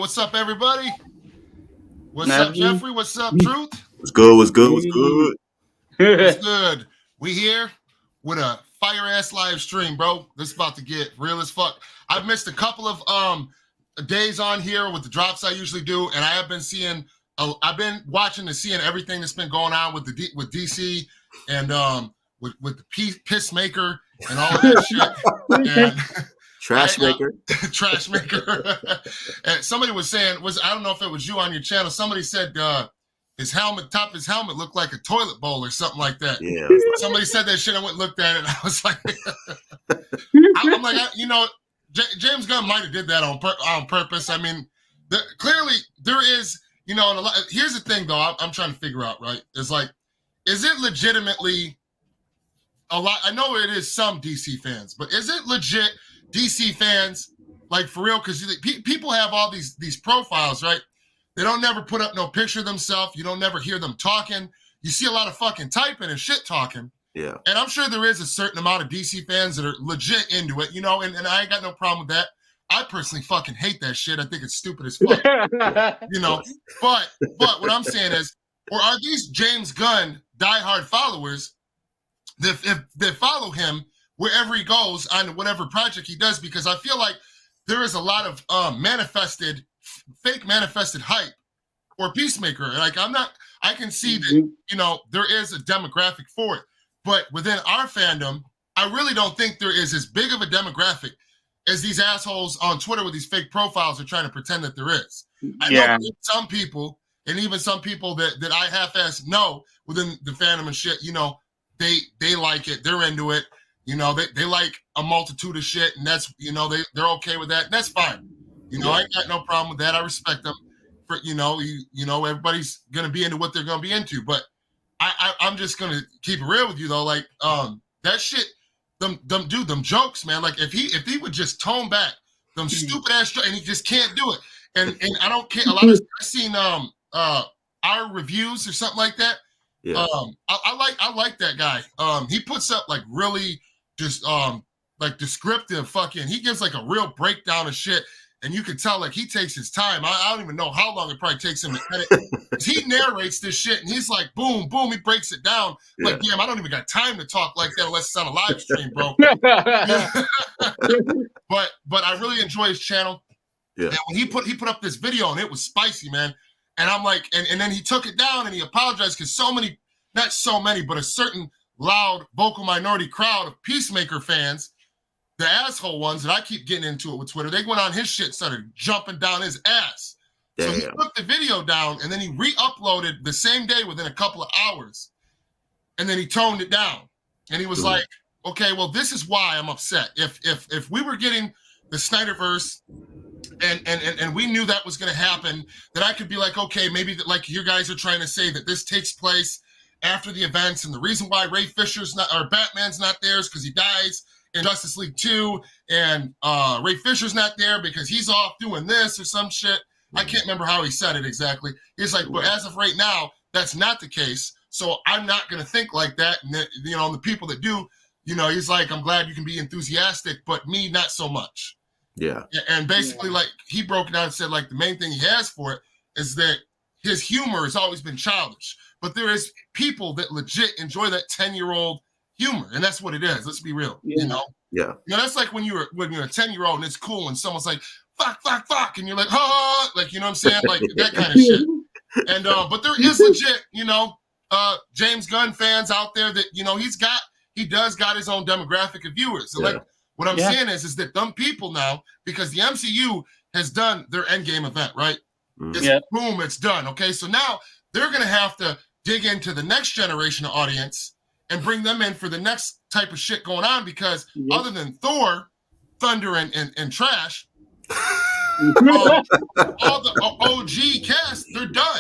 What's up, everybody? What's up, Jeffrey? What's up, Truth? What's good? What's good? What's good? What's good? We here with a fire-ass live stream, bro. This is about to get real as fuck. I've missed a couple of days on here with the drops I usually do, and I have been seeing. I've been watching and seeing everything that's been going on with with DC and with the Peacemaker and all of that shit. And Trash maker. Trash maker. And somebody was saying, I don't know if it was you on your channel, somebody said top of his helmet looked like a toilet bowl or something like that. Yeah. Somebody said that shit. I went and looked at it, and I was like, I'm like, James Gunn might have did that on purpose. I mean, clearly there is, here's the thing, though, I'm trying to figure out, right? Is it legitimately a lot? I know it is some DC fans, but is it legit DC fans, like, for real? Because people have all these profiles, right? They don't never put up no picture of themselves. You don't never hear them talking. You see a lot of fucking typing and shit talking. Yeah. And I'm sure there is a certain amount of DC fans that are legit into it, and I ain't got no problem with that. I personally fucking hate that shit. I think it's stupid as fuck. But what I'm saying is, or are these James Gunn diehard followers that follow him wherever he goes on whatever project he does? Because I feel like there is a lot of fake manifested hype or Peacemaker. Like, I can see that, there is a demographic for it. But within our fandom, I really don't think there is as big of a demographic as these assholes on Twitter with these fake profiles are trying to pretend that there is. I know some people, and even some people that I half-ass know within the fandom and shit, they like it, they're into it. They like a multitude of shit, and that's, they're okay with that. And that's fine. I ain't got no problem with that. I respect them for, everybody's going to be into what they're going to be into. But I'm just going to keep it real with you, though. Like, that shit, them jokes, man. Like, if he would just tone back them stupid ass jokes, and he just can't do it. And I don't care. I've seen our reviews or something like that. Yeah. I like that guy. He puts up like really just like descriptive fucking. He gives like a real breakdown of shit, and you can tell like he takes his time. I don't even know how long it probably takes him to edit. He narrates this shit, and he's like, boom, boom. He breaks it down. Yeah. Like, damn, I don't even got time to talk like that unless it's on a live stream, bro. But I really enjoy his channel. Yeah. And when he put up this video, and it was spicy, man. And I'm like, and then he took it down and he apologized because not so many, but a certain loud vocal minority crowd of Peacemaker fans, the asshole ones that I keep getting into it with Twitter, they went on his shit, started jumping down his ass. Damn. So he took the video down and then he re-uploaded the same day within a couple of hours. And then he toned it down. And he was like, okay, well, this is why I'm upset. If we were getting the Snyderverse and we knew that was going to happen, then I could be like, okay, maybe that, like you guys are trying to say that this takes place after the events, and the reason why Ray Fisher's not, or Batman's not there, is because he dies in Justice League 2, and Ray Fisher's not there because he's off doing this or some shit. I can't remember how he said it exactly. He's like, but as of right now, that's not the case, so I'm not going to think like that. And the people that do, he's like, I'm glad you can be enthusiastic, but me, not so much. Yeah. And basically, like, he broke it down and said, like, the main thing he has for it is that his humor has always been childish. But there is people that legit enjoy that 10-year-old humor. And that's what it is. Let's be real, Yeah. That's like when you're a 10-year-old and it's cool and someone's like, fuck, fuck, fuck. And you're like, oh, like, you know what I'm saying? Like, that kind of shit. And, but there is legit, James Gunn fans out there that, he does got his own demographic of viewers. So, like, what I'm saying is that them people now, because the MCU has done their Endgame event, right? Boom, it's done. Okay, so now they're going to have to dig into the next generation of audience and bring them in for the next type of shit going on, because other than Thor, Thunder, and Trash, all the OG cast, they're done.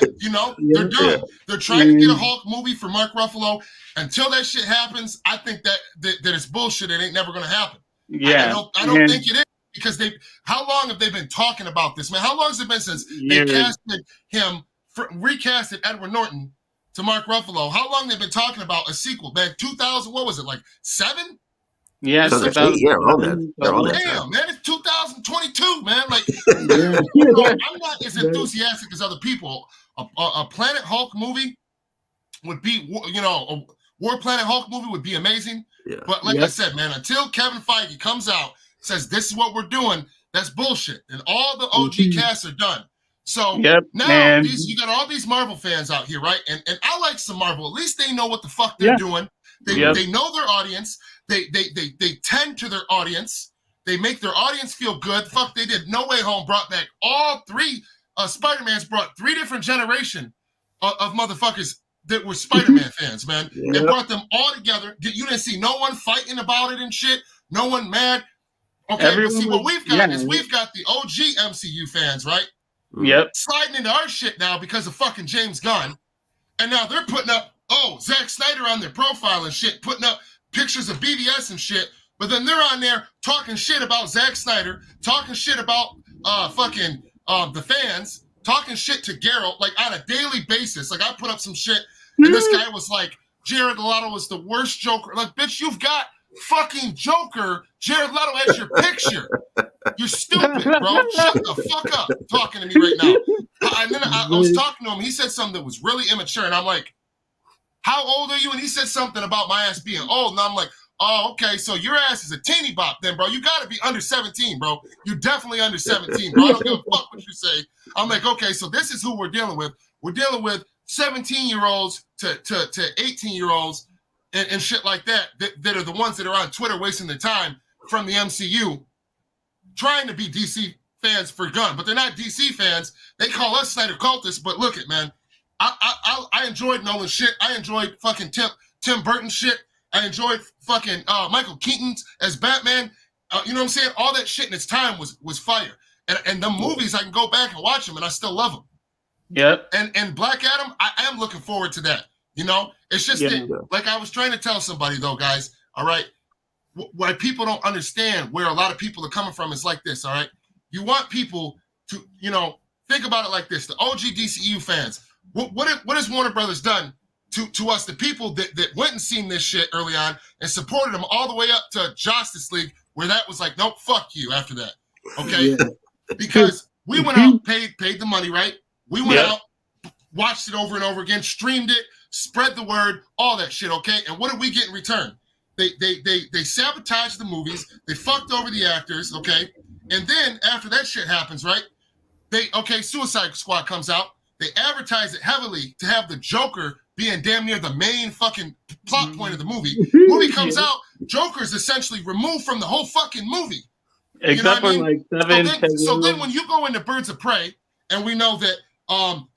They're done. They're trying to get a Hulk movie for Mark Ruffalo. Until that shit happens, I think that it's bullshit. It ain't never going to happen. Yeah, I don't think it is, because how long have they been talking about this, man? How long has it been since they casted him, recasted Edward Norton to Mark Ruffalo? How long they've been talking about a sequel, man? 2000, what was it, like 7? Yeah, It's such a, they're on that. damn, man, it's 2022, man. Like, Yeah. I'm not as enthusiastic as other people. A Planet Hulk movie would be, a War Planet Hulk movie would be amazing. Yeah. But like I said, man, until Kevin Feige comes out, says this is what we're doing, that's bullshit. And all the OG casts are done. So now you got all these Marvel fans out here, right? And I like some Marvel. At least they know what the fuck they're doing. They know their audience. They tend to their audience. They make their audience feel good. Fuck, they did. No Way Home brought back all three. Spider-Man's brought three different generation of motherfuckers that were Spider-Man fans, man. It brought them all together. You didn't see no one fighting about it and shit. No one mad. Okay, but see what we've got is we've got the OG MCU fans, right? Yep. Sliding into our shit now because of fucking James Gunn. And now they're putting up, Zack Snyder on their profile and shit, putting up pictures of BBS and shit. But then they're on there talking shit about Zack Snyder, talking shit about the fans, talking shit to Geralt, like on a daily basis. Like I put up some shit and this guy was like, Jared Leto was the worst Joker. Like, bitch, you've got fucking Joker, Jared Leto as your picture. You're stupid, bro. Shut the fuck up talking to me right now. And then I was talking to him. He said something that was really immature. And I'm like, how old are you? And he said something about my ass being old. And I'm like, oh, okay. So your ass is a teeny bop then, bro. You got to be under 17, bro. You're definitely under 17, bro. I don't give a fuck what you say. I'm like, okay, so this is who we're dealing with. We're dealing with 17-year-olds to 18-year-olds and shit like that are the ones that are on Twitter wasting their time from the MCU trying to be DC fans for Gunn, but they're not DC fans. They call us Snyder cultists, but look it, man. I enjoyed Nolan shit. I enjoyed fucking Tim Burton shit. I enjoyed fucking Michael Keaton's as Batman. You know what I'm saying? All that shit in its time was fire. And the movies, I can go back and watch them, and I still love them. Yep. And Black Adam, I am looking forward to that. You know, it's just that, like I was trying to tell somebody though, guys. All right, why people don't understand where a lot of people are coming from is like this. All right, you want people to, think about it like this: the OG DCU fans. What has Warner Brothers done to us, the people that went and seen this shit early on and supported them all the way up to Justice League, where that was like, nope, fuck you after that. Okay, because we went out, paid the money, right? We went out, watched it over and over again, streamed it, spread the word, all that shit, okay? And what did we get in return? They sabotaged the movies, they fucked over the actors, okay? And then after that shit happens, right? Suicide Squad comes out, they advertise it heavily to have the Joker being damn near the main fucking plot point of the movie. Movie comes out, Joker is essentially removed from the whole fucking movie. Except for like 7. So then when you go into Birds of Prey, and we know that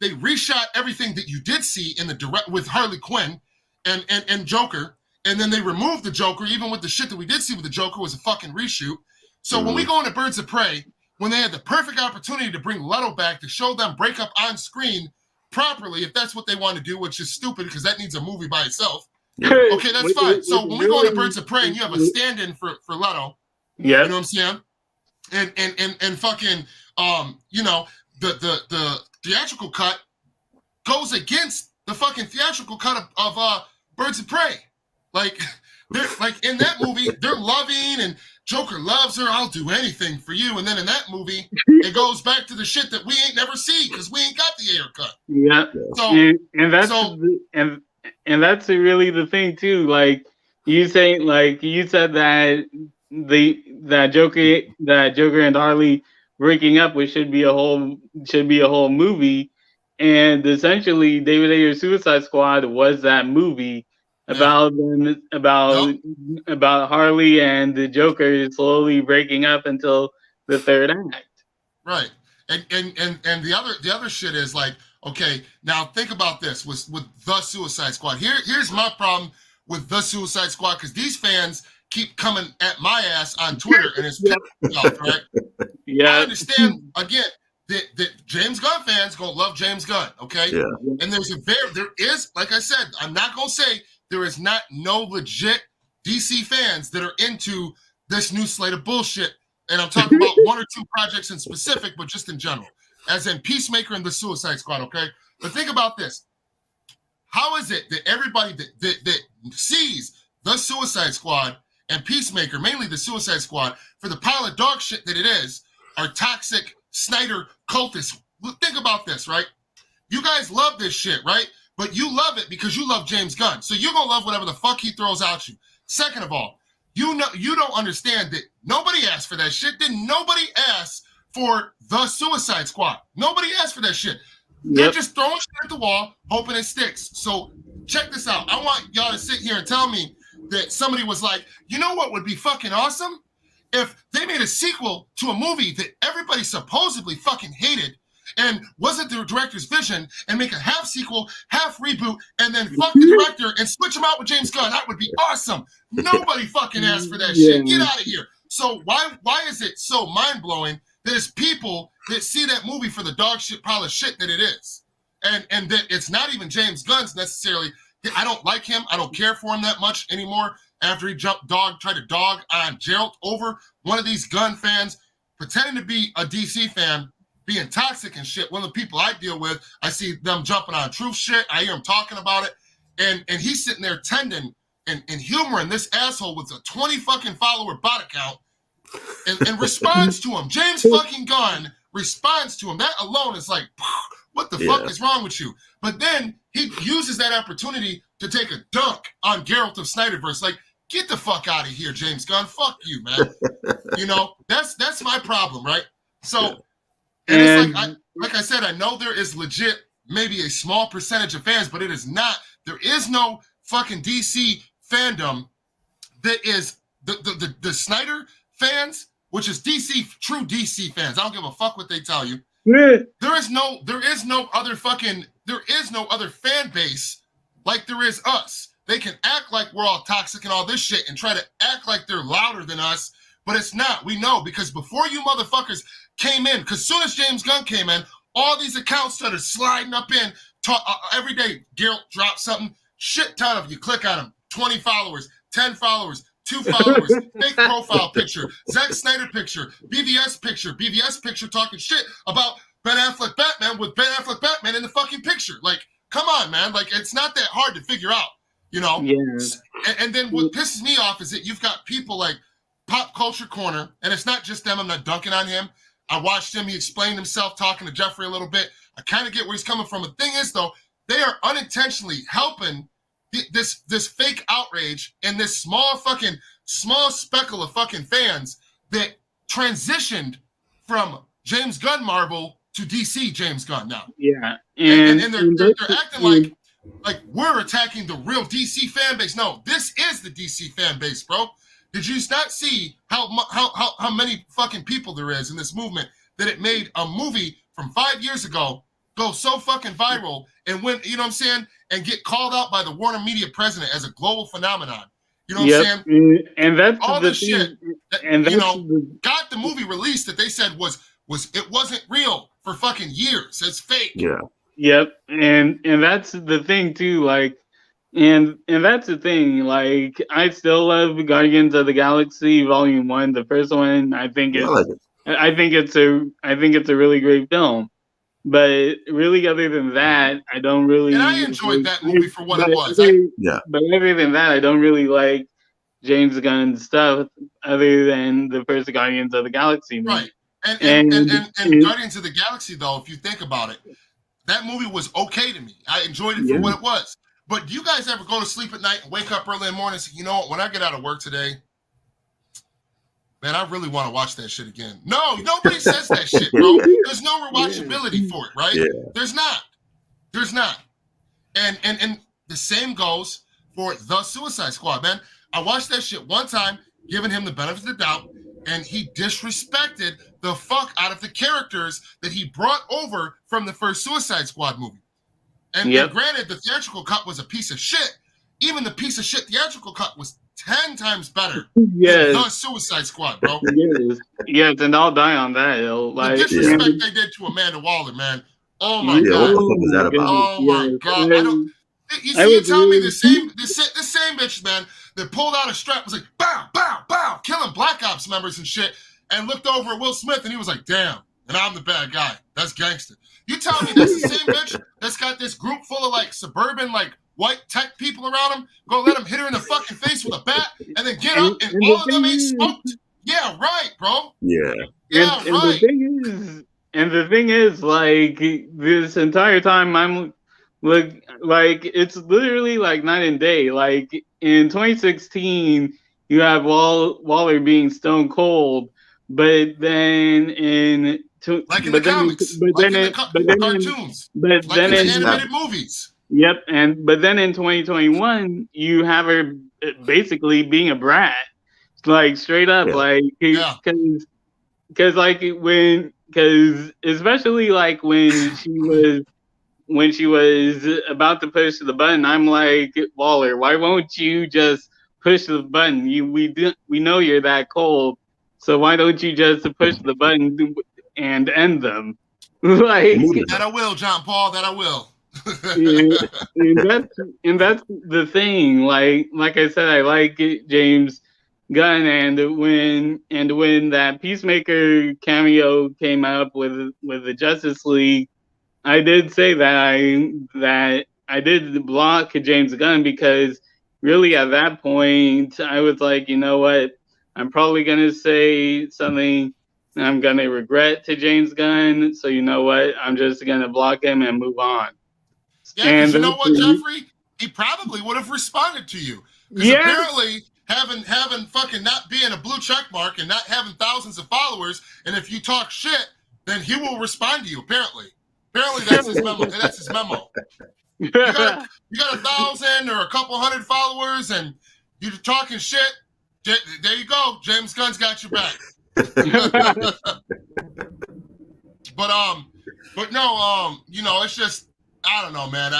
they reshot everything that you did see in the direct with Harley Quinn and Joker, and then they removed the Joker, even with the shit that we did see with the Joker was a fucking reshoot. So when we go into Birds of Prey, when they had the perfect opportunity to bring Leto back to show them break up on screen properly, if that's what they want to do, which is stupid because that needs a movie by itself. Okay, that's fine. So when we go into Birds of Prey and you have a stand-in for Leto, you know what I'm saying? And fucking the theatrical cut goes against the fucking theatrical cut of Birds of Prey. Like they're like in that movie, they're loving and Joker loves her. I'll do anything for you. And then in that movie, it goes back to the shit that we ain't never see because we ain't got the Ayer cut. Yeah. And that's really the thing too. Like you said that Joker and Harley breaking up, which should be a whole movie. And essentially, David Ayer's Suicide Squad was that movie about Harley and the Joker slowly breaking up until the third act. Right. And the other shit is like, okay, now think about this with the Suicide Squad. Here's my problem with the Suicide Squad, because these fans keep coming at my ass on Twitter and it's pissed off, right? Yeah. I understand again that James Gunn fans gonna love James Gunn, okay? Yeah. And there is, like I said, I'm not gonna say there is not no legit DC fans that are into this new slate of bullshit. And I'm talking about one or two projects in specific, but just in general, as in Peacemaker and the Suicide Squad, okay? But think about this. How is it that everybody that sees the Suicide Squad and Peacemaker, mainly the Suicide Squad, for the pile of dog shit that it is, are toxic Snyder cultists. Think about this, right? You guys love this shit, right? But you love it because you love James Gunn. So you're going to love whatever the fuck he throws at you. Second of all, you don't understand that nobody asked for that shit. Didn't nobody ask for the Suicide Squad? Nobody asked for that shit. They're just throwing shit at the wall, hoping it sticks. So check this out. I want y'all to sit here and tell me that somebody was like, you know what would be fucking awesome? If they made a sequel to a movie that everybody supposedly fucking hated and wasn't the director's vision, and make a half sequel, half reboot, and then fuck the director and switch him out with James Gunn. That would be awesome. Nobody fucking asked for that shit. Get out of here. So why is it so mind-blowing that there's people that see that movie for the dog shit pile of shit that it is? And that it's not even James Gunn's necessarily. I don't like him. I don't care for him that much anymore after he tried to dog on Gerald over one of these Gunn fans pretending to be a DC fan, being toxic and shit. One of the people I deal with, I see them jumping on truth shit. I hear him talking about it. And he's sitting there tending and humoring this asshole with a 20 fucking follower bot account and responds to him. James fucking Gunn responds to him. That alone is like, what the fuck is wrong with you? But then he uses that opportunity to take a dunk on Geralt of Snyderverse. Like, get the fuck out of here, James Gunn. Fuck you, man. You know, that's my problem, right? So, and it's like I said, I know there is legit maybe a small percentage of fans, but it is not. There is no fucking DC fandom that is the Snyder fans, which is true DC fans. I don't give a fuck what they tell you. There is no other fan base like there is us. They can act like we're all toxic and all this shit and try to act like they're louder than us, but it's not. We know because before you motherfuckers came in, because soon as James Gunn came in, all these accounts started sliding up in. Every day, Geralt drops something, shit ton of you click on him, 20 followers, 10 followers, 2 followers, fake profile picture, Zack Snyder picture, BVS picture talking shit about Ben Affleck Batman with Ben Affleck Batman in the fucking picture. Like, come on, man. Like, it's not that hard to figure out, you know? Yeah. And then what pisses me off is that you've got people like Pop Culture Corner, and it's not just them. I'm not dunking on him. I watched him. He explained himself talking to Jeffrey a little bit. I kind of get where he's coming from. The thing is, though, they are unintentionally helping this fake outrage and this small speckle of fucking fans that transitioned from James Gunn Marvel to DC James Gunn now. Yeah. And they're acting like we're attacking the real DC fan base. No, this is the DC fan base, bro. Did you not see how many fucking people there is in this movement that it made a movie from 5 years ago go so fucking viral and win, you know what I'm saying, and get called out by the Warner Media president as a global phenomenon. You know what I'm saying? And that's all the shit that, got the movie released that they said was it wasn't real for fucking years. It's fake. Yeah. Yep. And that's the thing too, like, and that's the thing, like, I still love Guardians of the Galaxy Volume 1, the first one. I think it's a really great film. But really, other than that, I don't really. And I enjoyed that movie for what it was. But other than that, I don't really like James Gunn's stuff other than the first Guardians of the Galaxy movie. Right. And Guardians of the Galaxy, though, if you think about it, that movie was okay to me. I enjoyed it for what it was. But do you guys ever go to sleep at night and wake up early in the morning and say, you know what, when I get out of work today, man, I really want to watch that shit again. No, nobody says that shit, bro. There's no rewatchability for it, right? Yeah. There's not. And the same goes for the Suicide Squad, man. I watched that shit one time, giving him the benefit of the doubt, and he disrespected the fuck out of the characters that he brought over from the first Suicide Squad movie. And granted, the theatrical cut was a piece of shit. Even the piece of shit theatrical cut was 10 times better than the Suicide Squad, bro. Yes, and I'll die on that hill. Like, the disrespect they did to Amanda Waller, man. Oh my god. What the fuck was that about? Oh my god. I don't. You tell me the same bitch, man, that pulled out a strap was like, bow, bow, bow, killing Black Ops members and shit, and looked over at Will Smith and he was like, damn, and I'm the bad guy. That's gangster. You tell me that's the same bitch that's got this group full of like suburban like white tech people around him, go let him hit her in the fucking face with a bat, and then get up and all of them ain't smoked. Yeah, right, bro. Yeah. Yeah, right. And the thing is, like, this entire time I'm like it's literally like night and day. Like in 2016, you have Waller being stone cold, but then in like in the comics, like in the cartoons, like in the animated movies. Yep, but then in 2021, you have her basically being a brat, like straight up, like because especially like when she was about to push the button, I'm like, Waller, why won't you just push the button? We know you're that cold, so why don't you just push the button and end them? Like that I will, John Paul. That I will. and that's the thing. Like I said, I like James Gunn, and when that Peacemaker cameo came up with the Justice League, I did say that I did block James Gunn because really at that point I was like, you know what, I'm probably gonna say something I'm gonna regret to James Gunn, so you know what, I'm just gonna block him and move on. Yeah, because you know what, Jeffrey? He probably would have responded to you. Because apparently having fucking not being a blue check mark and not having thousands of followers, and if you talk shit, then he will respond to you, apparently. Apparently that's his memo. You got 1,000 or a couple hundred followers and you're talking shit, there you go. James Gunn's got your back. But no, you know, it's just, I don't know, man.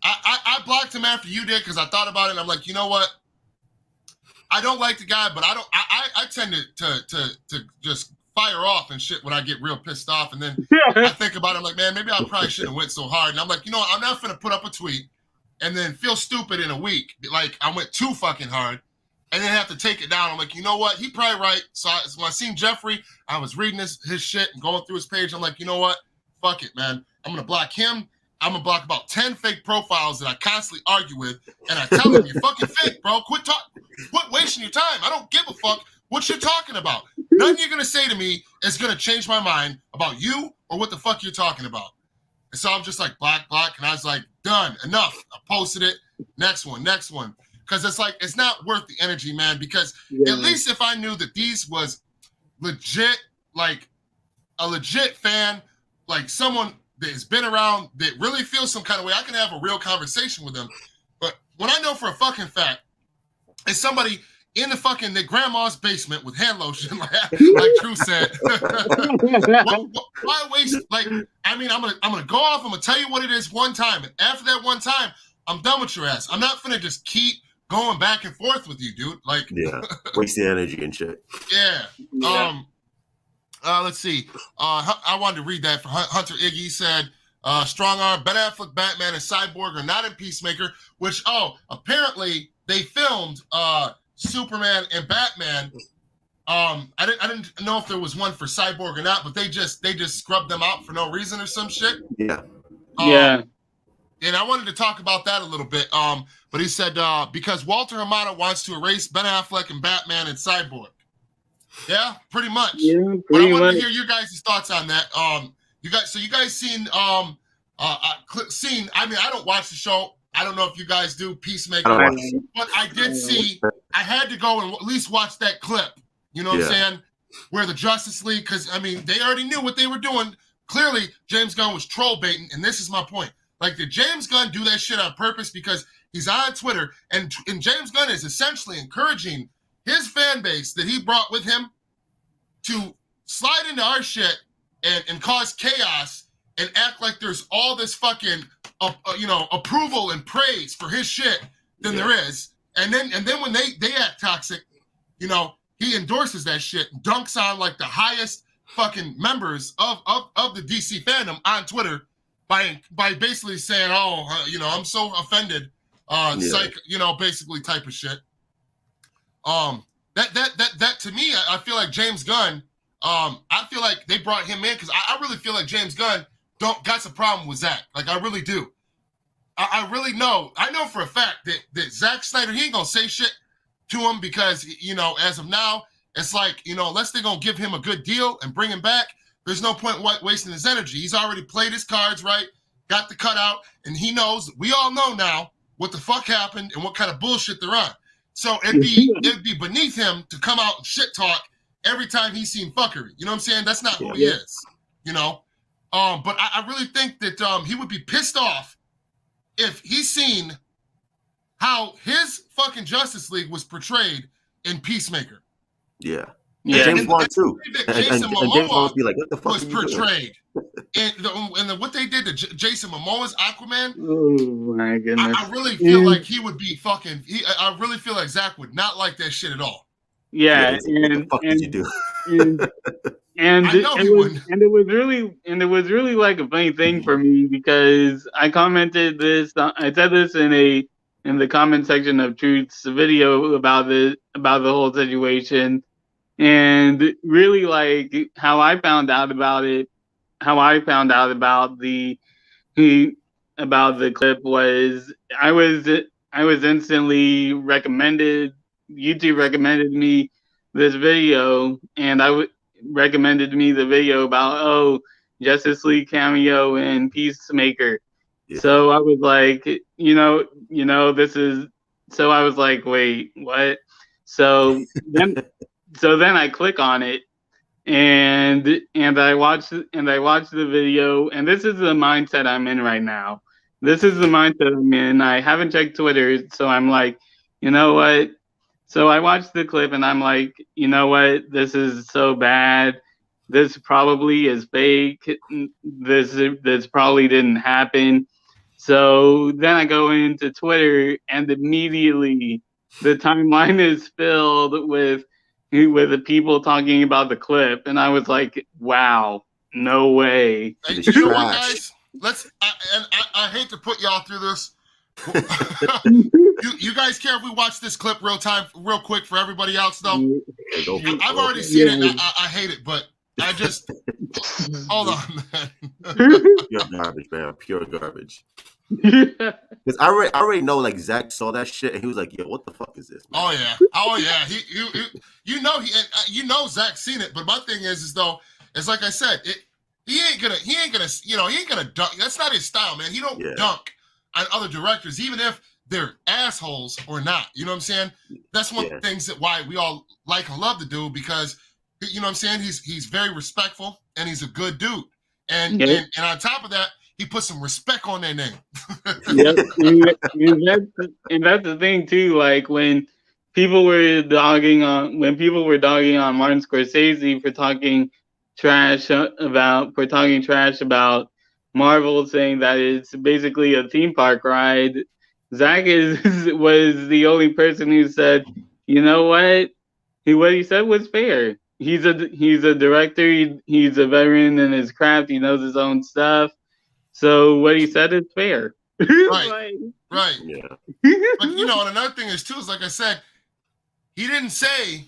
I blocked him after you did because I thought about it and I'm like, you know what? I don't like the guy, but I tend to just fire off and shit when I get real pissed off, and then I think about it, I'm like, man, maybe I probably shouldn't have went so hard. And I'm like, you know what? I'm not gonna put up a tweet and then feel stupid in a week, like I went too fucking hard, and then have to take it down. I'm like, you know what? He probably right. So when I seen Jeffrey, I was reading his shit and going through his page. I'm like, you know what? Fuck it, man. I'm gonna block him. I'm gonna block about 10 fake profiles that I constantly argue with, and I tell them, you're fucking fake, bro. Quit wasting your time. I don't give a fuck what you're talking about. Nothing you're gonna say to me is gonna change my mind about you or what the fuck you're talking about. And so I'm just like, block, and I was like, done, enough. I posted it. Next one. Because it's like, it's not worth the energy, man, because at least if I knew that these was legit, like a legit fan, like someone that has been around that really feels some kind of way, I can have a real conversation with them. But when I know for a fucking fact it's somebody in the grandma's basement with hand lotion, like Drew said, why waste? Like, I mean, I'm gonna go off. I'm gonna tell you what it is one time, and after that one time, I'm done with your ass. I'm not gonna just keep going back and forth with you, dude. Like, waste the energy and shit. Yeah. Let's see. I wanted to read that for Hunter Iggy. He said, strong arm, Ben Affleck, Batman, and Cyborg are not in Peacemaker, which, apparently they filmed Superman and Batman. I didn't know if there was one for Cyborg or not, but they just scrubbed them out for no reason or some shit. Yeah. And I wanted to talk about that a little bit. But he said, because Walter Hamada wants to erase Ben Affleck and Batman and Cyborg. Yeah, pretty much. But I wanted to hear your guys' thoughts on that. You guys seen I mean, I don't watch the show. I don't know if you guys do Peacemaker, but I did see. I had to go and at least watch that clip. You know what I'm saying? Where the Justice League, because I mean, they already knew what they were doing. Clearly, James Gunn was troll baiting, and this is my point. Like, did James Gunn do that shit on purpose because he's on Twitter, and James Gunn is essentially encouraging his fan base that he brought with him to slide into our shit and cause chaos and act like there's all this fucking approval and praise for his shit than there is, and then when they act toxic, you know, he endorses that shit, dunks on like the highest fucking members of the DC fandom on Twitter by basically saying, I'm so offended, basically type of shit. That to me, I feel like James Gunn, I feel like they brought him in because I really feel like James Gunn got a problem with Zach. Like, I really do. I really know. I know for a fact that Zack Snyder, he ain't gonna say shit to him because, you know, as of now, it's like, you know, unless they're gonna give him a good deal and bring him back, there's no point wasting his energy. He's already played his cards right, got the cutout, and he knows. We all know now what the fuck happened and what kind of bullshit they're on. So it'd be beneath him to come out and shit talk every time he's seen fuckery. You know what I'm saying? That's not who he is. You know. But I really think that he would be pissed off if he's seen how his fucking Justice League was portrayed in Peacemaker. Yeah. Yeah. James Bond too. Jason and James Bond Momoa be like, what the fuck was portrayed. And what they did to Jason Momoa's Aquaman, oh my goodness. I really feel like he would be fucking. I really feel like Zach would not like that shit at all. Yeah, what the fuck did you do? And I know he wouldn't. it was really like a funny thing for me because I commented this. I said this in the comment section of Truth's video about the whole situation, and really like how I found out about it. How I found out about the clip was I was instantly recommended. YouTube recommended me this video, and recommended me the video about Justice League cameo and Peacemaker. Yeah. So I was like, this is. So I was like, wait, what? So then I click on it, and I watch the video, and this is the mindset I'm in right now. This is the mindset I'm in. I haven't checked Twitter, so I'm like, you know what? So I watched the clip and I'm like, you know what? This is so bad. This probably is fake. This probably didn't happen. So then I go into Twitter and immediately the timeline is filled with the people talking about the clip. And I was like, wow, no way. Hey, you know what, guys? I hate to put y'all through this. you guys care if we watch this clip real quick for everybody else though? I've already seen it and I hate it, but I just hold on, man. Pure garbage, man. Pure garbage. Because I already know, like, Zach saw that shit and he was like, "Yo, what the fuck is this?" Man? Oh yeah. You know Zach's seen it, but my thing is though, it's like I said, he ain't gonna dunk. That's not his style, man. He don't dunk on other directors, even if they're assholes or not. You know what I'm saying? That's one of the things that why we all like and love the dude, because you know what I'm saying? He's very respectful and he's a good dude. And on top of that, he put some respect on their name. Yep. And that's the thing too, like when people were dogging on Martin Scorsese for talking trash about Marvel, saying that it's basically a theme park ride. Zach was the only person who said, you know what? What he said was fair. He's a director. He's a veteran in his craft. He knows his own stuff. So what he said is fair. Right. Yeah. But and another thing is too, is like I said, he didn't say,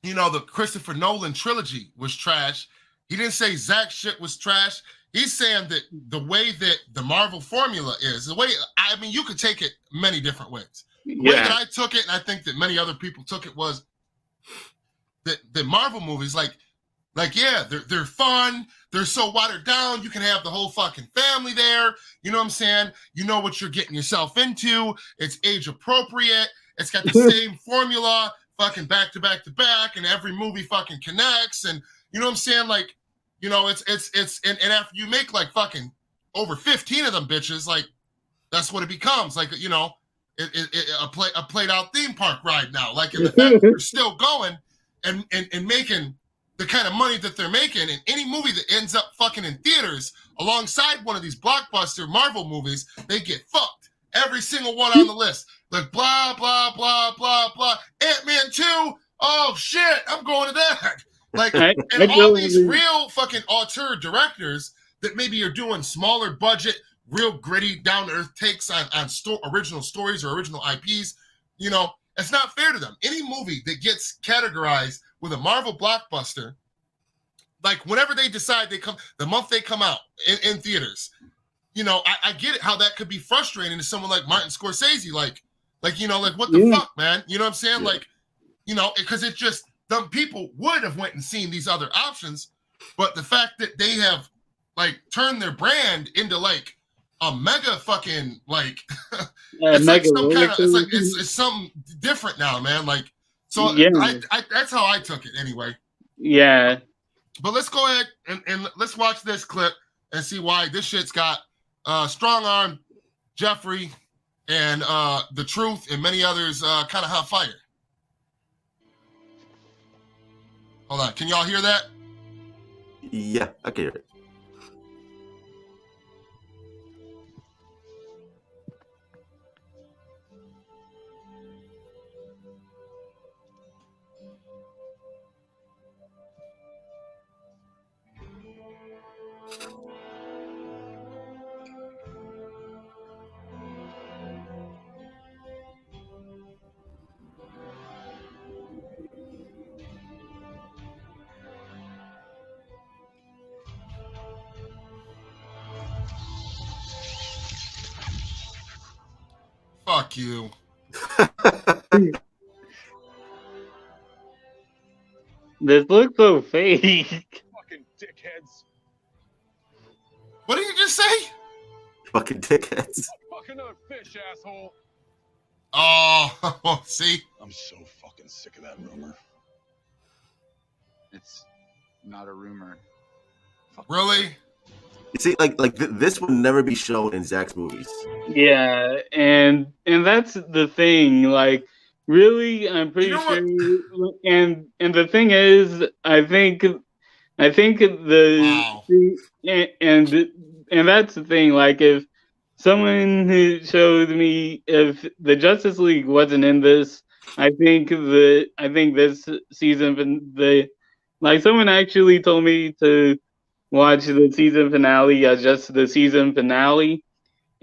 the Christopher Nolan trilogy was trash. He didn't say Zach's shit was trash. He's saying that the way that the Marvel formula is, you could take it many different ways. The way that I took it, and I think that many other people took it, was that the Marvel movies, they're fun. They're so watered down. You can have the whole fucking family there. You know what I'm saying? You know what you're getting yourself into. It's age appropriate. It's got the same formula, fucking back to back to back, and every movie fucking connects. And you know what I'm saying? It's and after you make fucking over 15 of them bitches, that's what it becomes. A played out theme park ride now. And the fact that they're still going and making the kind of money that they're making in any movie that ends up fucking in theaters alongside one of these blockbuster Marvel movies, they get fucked. Every single one on the list. Blah, blah, blah, blah, blah. Ant-Man 2. Oh shit, I'm going to that. And all these real fucking auteur directors that maybe are doing smaller budget, real gritty, down-to-earth takes on original stories or original IPs, it's not fair to them. Any movie that gets categorized with a Marvel blockbuster, whenever they decide the month they come out in theaters, you know, I get it how that could be frustrating to someone like Martin Scorsese, like you know, like what the fuck, man? You know what I'm saying? Like, you know, because it just them people would have went and seen these other options, but the fact that they have like turned their brand into like a mega fucking like it's like some kind of it's something different now, man. Like so I that's how I took it anyway. Yeah. But let's go ahead and let's watch this clip and see why this shit's got Strong Arm, Jeffrey, and The Truth and many others kind of hot fire. Hold on, can y'all hear that? Yeah, I can hear it. Fuck you. This looks so fake. Fucking dickheads. What did you just say? Fucking dickheads. Fucking another fish, asshole. Oh, see? I'm so fucking sick of that rumor. It's not a rumor. Really? You see, this would never be shown in Zach's movies. Yeah, and that's the thing. Like, really, I'm pretty sure. And the thing is, I think the and that's the thing. Like, if someone who showed me if the Justice League wasn't in this, I think this season someone actually told me to watch the season finale as just the season finale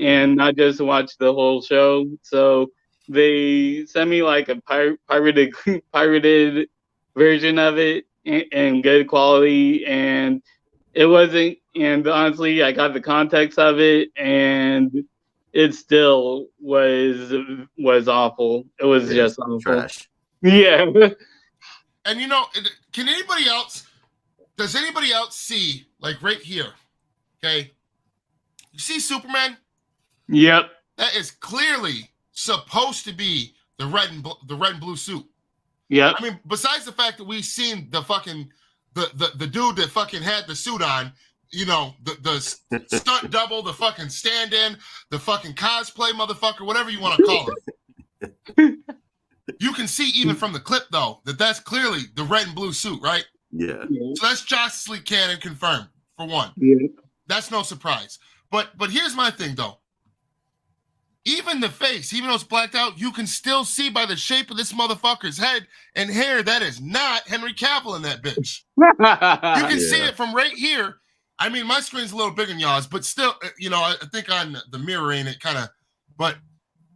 and not just watch the whole show. So they sent me like a pirated version of it in good quality, and it wasn't. And honestly, I got the context of it, and it still was awful. It was just awful. Trash. Yeah. And you know, does anybody else see, like right here, okay? You see Superman? Yep. That is clearly supposed to be the red and blue suit. Yep. I mean, besides the fact that we've seen the fucking the dude that fucking had the suit on, you know, the stunt double, the fucking stand-in, the fucking cosplay motherfucker, whatever you want to call him. You can see even from the clip though that's clearly the red and blue suit, right? Yeah. So that's Justice League canon confirmed for one. Yeah. That's no surprise. But here's my thing though. Even the face, even though it's blacked out, you can still see by the shape of this motherfucker's head and hair that is not Henry Cavill in that bitch. You can see it from right here. I mean, my screen's a little bigger than y'all's, but still, you know, I think on the mirror ain't it kind of, but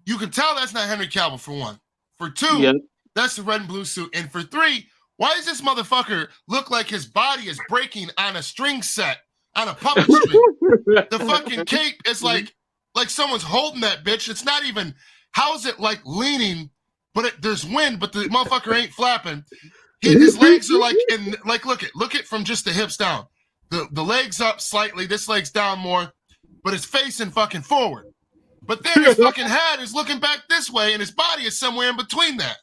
you can tell that's not Henry Cavill for one. For two, that's the red and blue suit. And for three, why does this motherfucker look like his body is breaking on a string set on a puppet string? The fucking cape is like someone's holding that bitch. It's not even, how is it like leaning, but there's wind, but the motherfucker ain't flapping. His legs are like, look at from just the hips down. The legs up slightly, this leg's down more, but it's facing fucking forward. But then his fucking head is looking back this way, and his body is somewhere in between that.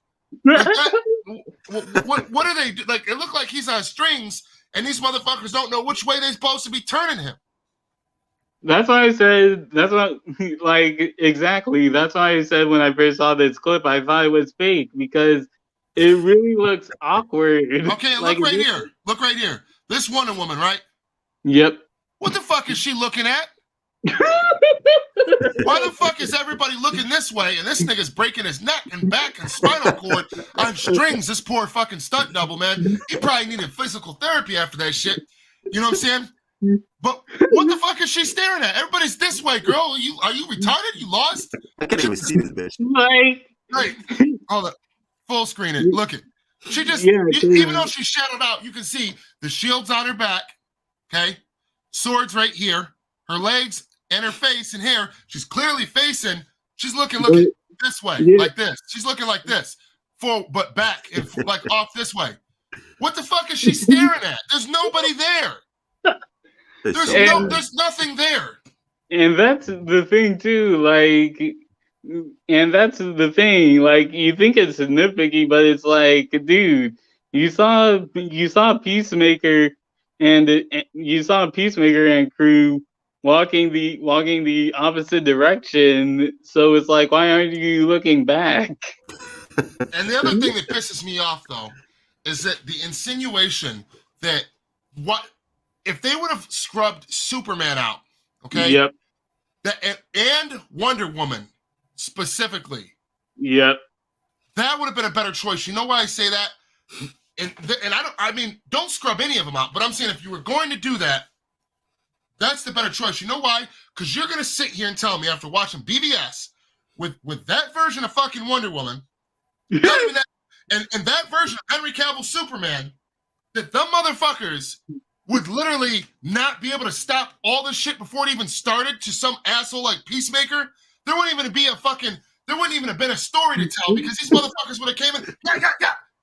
What are they like? It looked like he's on strings, and these motherfuckers don't know which way they're supposed to be turning him. That's why I said. That's what, like, exactly. That's why I said when I first saw this clip, I thought it was fake because it really looks awkward. Okay, look right here. Look right here. This Wonder Woman, right? Yep. What the fuck is she looking at? Why the fuck is everybody looking this way and this nigga's breaking his neck and back and spinal cord on strings? This poor fucking stunt double, man. He probably needed physical therapy after that shit. You know what I'm saying? But what the fuck is she staring at? Everybody's this way, girl. Are you retarded? You lost? I can't even see this bitch. Like, hold up. Full screen it. Look it. She just, even though she's shadowed out, you can see the shield's on her back. Okay. Swords right here. Her legs and her face and hair, she's clearly facing. She's looking this way, like this. She's looking like this, but back and like off this way. What the fuck is she staring at? There's nobody there. There's nothing there. And that's the thing too, like, and that's the thing, like, you think it's nitpicky, but it's like, dude, you saw Peacemaker and crew walking the opposite direction, so it's like, why aren't you looking back? And the other thing that pisses me off though is that the insinuation that what if they would have scrubbed Superman out, okay? Yep. And Wonder Woman specifically. Yep. That would have been a better choice. You know why I say that? And don't scrub any of them out, but I'm saying if you were going to do that, that's the better choice. You know why? Because you're going to sit here and tell me after watching BVS with that version of fucking Wonder Woman, and that version of Henry Cavill Superman, that them motherfuckers would literally not be able to stop all this shit before it even started to some asshole like Peacemaker. There wouldn't even have been a story to tell because these motherfuckers would have came in,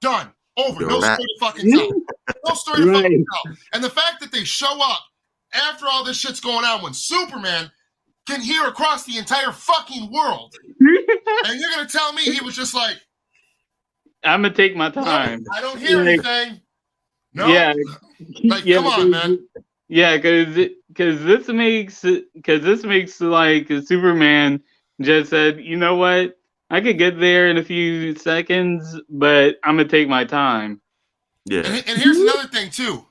done, over, no story to fucking tell. No story to fucking tell. And the fact that they show up after all this shit's going on when Superman can hear across the entire fucking world, and you're gonna tell me he was just like, I'm gonna take my time. I don't hear anything. No. Yeah. Like, come on, man. Yeah, because this makes like Superman just said, you know what? I could get there in a few seconds, but I'm gonna take my time. Yeah. And here's another thing too.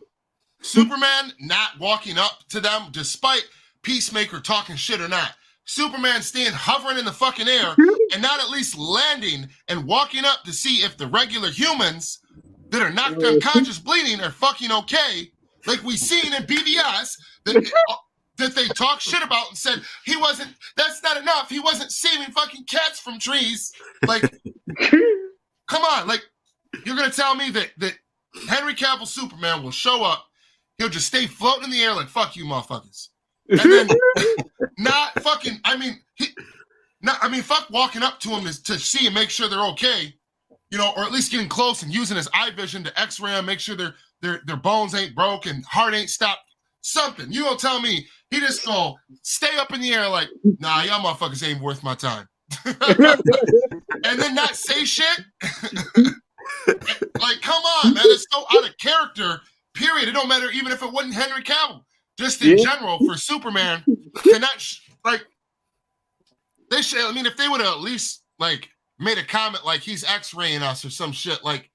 Superman not walking up to them, despite Peacemaker talking shit or not. Superman staying hovering in the fucking air and not at least landing and walking up to see if the regular humans that are knocked unconscious bleeding are fucking okay, like we seen in BVS that they talk shit about and said that's not enough, he wasn't saving fucking cats from trees. Like, come on, like, you're gonna tell me that Henry Cavill Superman will show up, he'll just stay floating in the air like, fuck you motherfuckers. And then not fucking, fuck walking up to them to see and make sure they're okay. You know, or at least getting close and using his eye vision to X-ray them, make sure their bones ain't broke and heart ain't stopped. Something. You don't tell me he just gonna stay up in the air like, nah, y'all motherfuckers ain't worth my time. And then not say shit. Like, come on, man. It's so out of character, period. It don't matter even if it wasn't Henry Cavill. Just in general, for Superman, they should, if they would have at least, like, made a comment like he's X-raying us or some shit, like,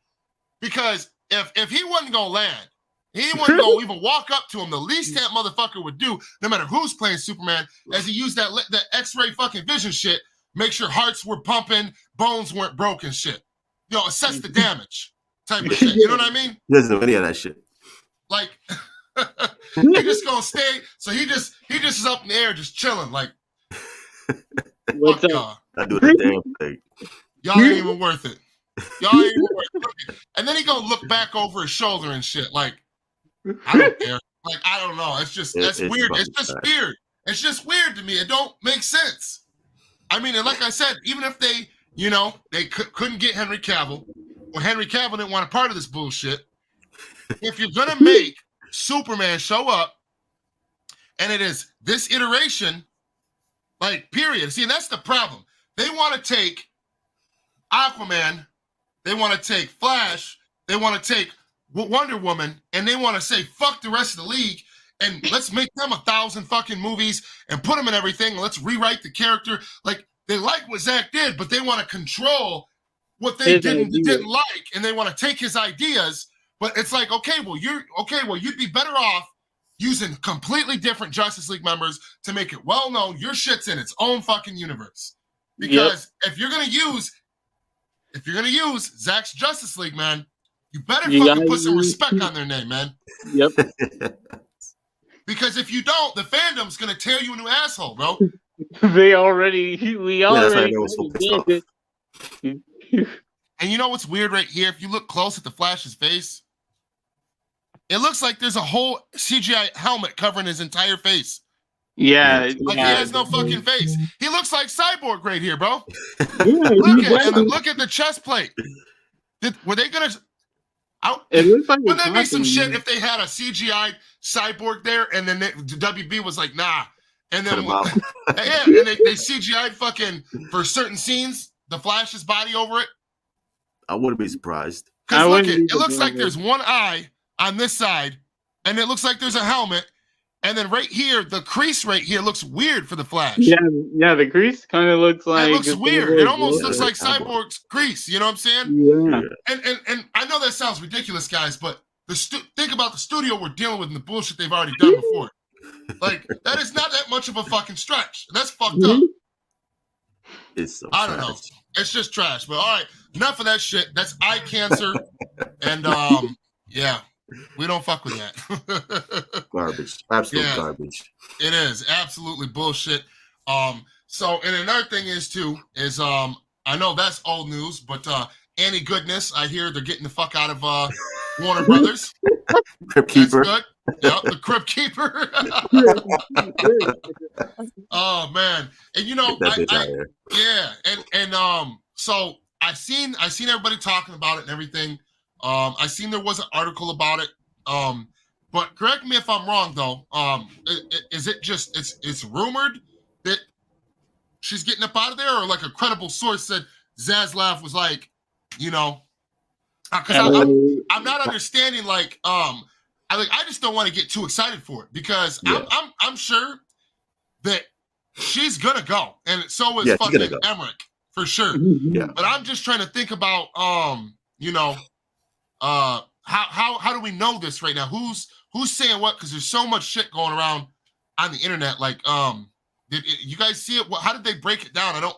because if he wasn't gonna land, he wasn't gonna even walk up to him, the least that motherfucker would do, no matter who's playing Superman, as he used that X-ray fucking vision shit, make sure hearts were pumping, bones weren't broken shit. You know, assess the damage type of shit. You know what I mean? He doesn't know any of that shit. Like, he just gonna stay, so he just is up in the air just chilling, like, fuck y'all. I do the damn thing. Y'all ain't even worth it. Y'all ain't even worth it. And then he gonna look back over his shoulder and shit. Like, I don't care. Like, I don't know. It's just that's weird. It's just weird. It's just weird to me. It don't make sense. I mean, and like I said, even if they, they couldn't get Henry Cavill, or Henry Cavill didn't want a part of this bullshit. If you're gonna make Superman show up, and it is this iteration, like, period. See, and that's the problem. They want to take Aquaman, they want to take Flash, they want to take Wonder Woman, and they want to say, fuck the rest of the league, and let's make them 1,000 fucking movies and put them in everything, and let's rewrite the character. Like, they like what Zack did, but they want to control what they didn't like, and they want to take his ideas, but it's like, you'd be better off using completely different Justice League members to make it well known your shit's in its own fucking universe. Because if you're gonna use Zack's Justice League, man, you better fucking put some respect on their name, man. Yep. Because if you don't, the fandom's gonna tear you a new asshole, bro. We already did. And you know what's weird right here? If you look close at the Flash's face, it looks like there's a whole CGI helmet covering his entire face. Yeah, Like he has no fucking face. He looks like Cyborg right here, bro. Yeah, Look at the chest plate. Were they gonna? it looks like Wouldn't that be some shit if they had a CGI Cyborg there, and then WB was like, nah, and then yeah, and they CGI'd fucking for certain scenes the Flash's body over it. I wouldn't be surprised. Because look, it looks like there's one eye on this side, and it looks like there's a helmet. And then right here, the crease right here looks weird for the Flash. Yeah, the crease kind of looks like... It looks weird. It almost looks like Cyborg's crease. You know what I'm saying? Yeah. And I know that sounds ridiculous, guys, but think about the studio we're dealing with and the bullshit they've already done before. Like, that is not that much of a fucking stretch. That's fucked up. It's so I don't know. It's just trash. But all right, enough of that shit. That's eye cancer. And yeah. We don't fuck with that. Garbage. Absolute garbage. It is absolutely bullshit. So and another thing is I know that's old news, but Annie Goodness, I hear they're getting the fuck out of Warner Brothers. Crypt Keeper. That's good. Yep, the Crypt Keeper. Oh man. And you know, so I seen everybody talking about it and everything. I seen there was an article about it. But correct me if I'm wrong though. Is it just it's rumored that she's getting up out of there, or like a credible source said Zaslav was like, you know, because I'm not understanding like I just don't want to get too excited for it because I'm sure that she's gonna go, and so is fucking Emmerich for sure. Yeah. But I'm just trying to think about you know. How do we know this right now? Who's saying what? Because there's so much shit going around on the internet. Like, did you guys see it? How did they break it down? I don't.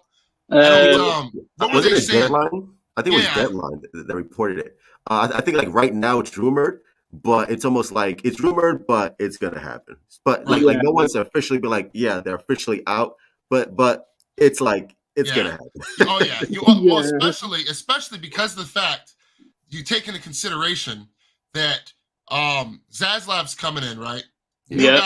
What were they saying? Deadline? I think it was Deadline that reported it. I think like right now it's rumored, but it's almost like it's rumored, but it's gonna happen. But like no one's officially been like, yeah, they're officially out. But it's like it's gonna happen. Oh yeah. Well, especially because of the fact. You take into consideration that Zaslav's coming in, right? New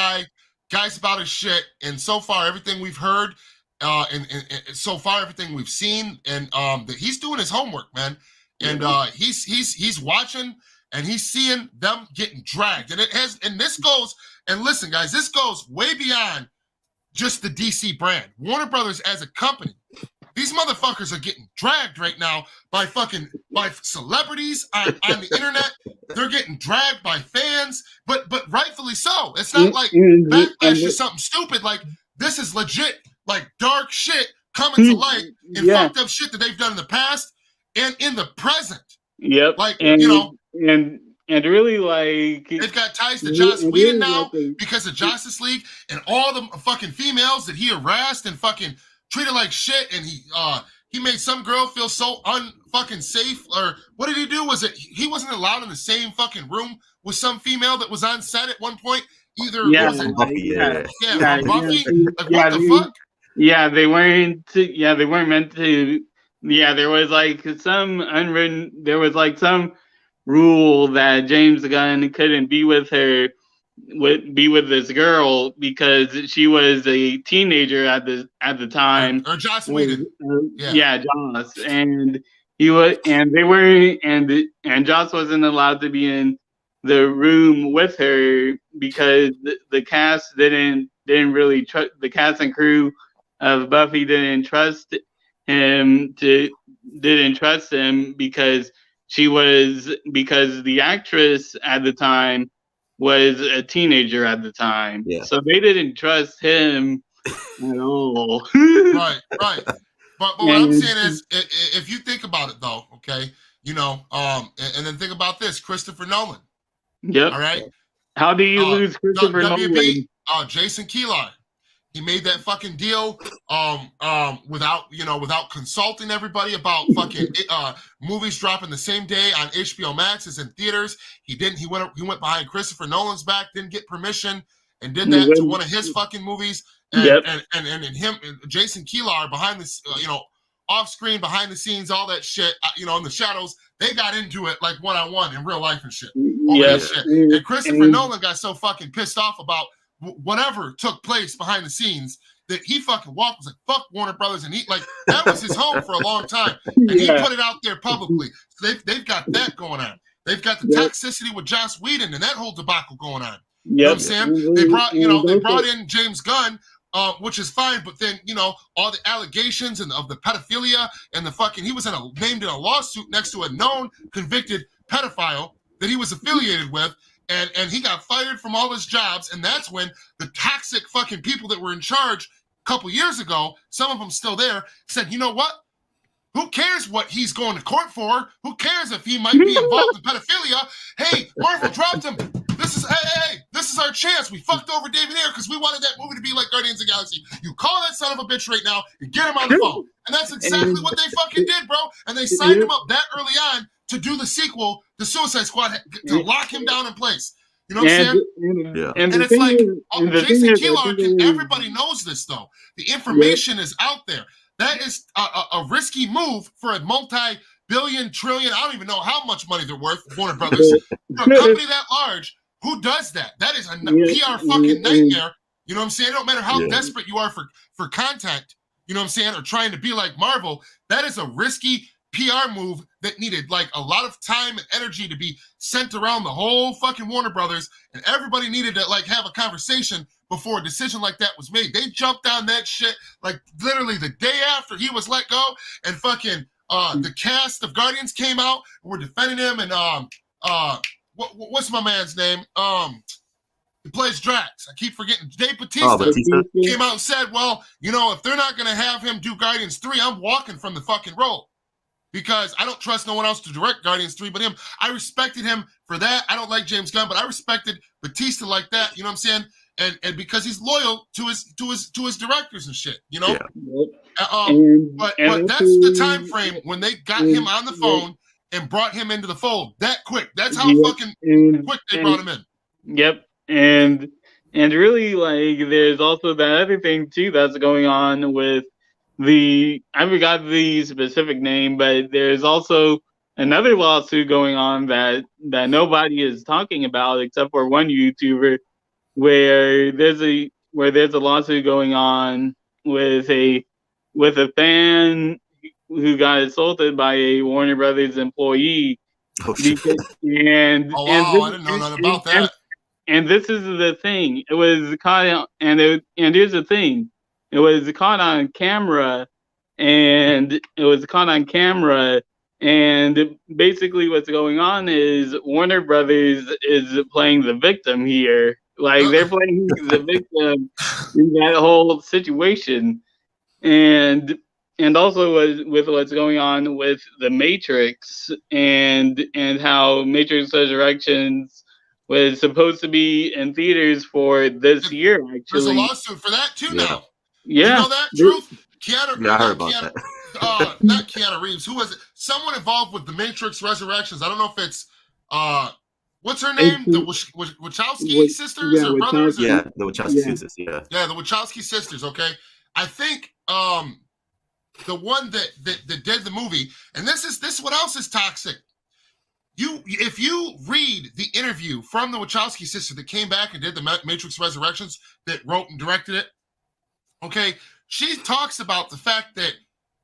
guy's about his shit, and so far everything we've heard, and so far everything we've seen, and that he's doing his homework, man, and he's watching and he's seeing them getting dragged, and this goes, and listen, guys, this goes way beyond just the DC brand. Warner Brothers as a company. These motherfuckers are getting dragged right now by celebrities on the internet. They're getting dragged by fans, but rightfully so. It's not like Backlash is something stupid. Like this is legit, like dark shit coming to light and fucked up shit that they've done in the past and in the present. Yep. Like and, you know, and really like they've got ties to Joss Whedon now because of Justice League and all the fucking females that he harassed and fucking treated like shit, and he made some girl feel so unfucking safe. Or what did he do? Was it he wasn't allowed in the same fucking room with some female that was on set at one point? Either Buffy. Buffy. Like what the fuck? Yeah, they weren't. Yeah, they weren't meant to. Yeah, there was like some unwritten. There was like some rule that James Gunn couldn't be with her. Be with this girl because she was a teenager at the time. Or Joss Whedon. Joss, and he was, and they were, and Joss wasn't allowed to be in the room with her because the cast didn't really trust, the cast and crew of Buffy didn't trust him because the actress at the time was a teenager at the time. Yeah. So they didn't trust him at all. Right. But what I'm saying is, if you think about it though, okay, you know, and then think about this, Christopher Nolan. Yep. All right. How do you lose Christopher Nolan? Jason Kilar. He made that fucking deal without consulting everybody about fucking movies dropping the same day on HBO Max as in theaters. He went behind Christopher Nolan's back, didn't get permission, and did that to one of his fucking movies. And him and Jason Kilar behind this, off screen, behind the scenes, all that shit, in the shadows, they got into it like one-on-one in real life and shit. Over that shit. And Christopher Nolan got so fucking pissed off about whatever took place behind the scenes, that he fucking walked, was like, fuck Warner Brothers, and he, like, that was his home for a long time, and he put it out there publicly. So they've got that going on. They've got the toxicity with Joss Whedon and that whole debacle going on. You know what I'm saying? They brought in James Gunn, which is fine, but then, you know, all the allegations and of the pedophilia and the fucking, he was named in a lawsuit next to a known convicted pedophile that he was affiliated with, and he got fired from all his jobs, and that's when the toxic fucking people that were in charge a couple years ago, some of them still there, said, you know what? Who cares what he's going to court for? Who cares if he might be involved in pedophilia? Hey, Marvel dropped him. This is our chance. We fucked over David Ayer because we wanted that movie to be like Guardians of the Galaxy. You call that son of a bitch right now and get him on the phone. And that's exactly what they fucking did, bro. And they signed him up that early on to do the sequel, the Suicide Squad, to lock him down in place. You know what I'm saying? Yeah. And it's like, Jason Keelan, everybody knows this, though. The information is out there. That is a risky move for a multi-billion, trillion, I don't even know how much money they're worth, Warner Brothers. For a company that large, who does that? That is a PR fucking nightmare. You know what I'm saying? It don't matter how desperate you are for content, you know what I'm saying, or trying to be like Marvel. That is a risky PR move that needed like a lot of time and energy to be sent around the whole fucking Warner Brothers, and everybody needed to like have a conversation before a decision like that was made. They jumped on that shit like literally the day after he was let go, and fucking the cast of Guardians came out and were defending him, and what's my man's name? He plays Drax. I keep forgetting. Dave Bautista came out and said, well, you know, if they're not going to have him do Guardians 3, I'm walking from the fucking role because I don't trust no one else to direct Guardians 3 but him. I respected him for that. I don't like James Gunn, but I respected Bautista like that. You know what I'm saying? And because he's loyal to his directors and shit, you know. But that's the time frame when they got him on the phone and brought him into the fold that quick. That's how fucking quick they brought him in. Yep, and really, like, there's also that other thing too that's going on with I forgot the specific name, but there's also another lawsuit going on that nobody is talking about except for one YouTuber, where there's a lawsuit going on with a fan who got assaulted by a Warner Brothers employee. Oh, shit. I didn't know nothing about that. And this is the thing. It was caught, and here's the thing. It was caught on camera, and basically what's going on is Warner Brothers is playing the victim here. Like, they're playing the victim in that whole situation. And also with what's going on with the Matrix and how Matrix Resurrections was supposed to be in theaters for this year, actually. There's a lawsuit for that too now. Yeah. You know that, Truth? I heard about that. Not Keanu Reeves. Who was it? Someone involved with the Matrix Resurrections. I don't know if it's what's her name? The Wachowski sisters or brothers? Yeah, the Wachowski sisters. Yeah. Yeah, the Wachowski sisters. Okay, I think the one that did the movie, and this is what else is toxic. If you read the interview from the Wachowski sisters that came back and did the Matrix Resurrections, that wrote and directed it, okay, she talks about the fact that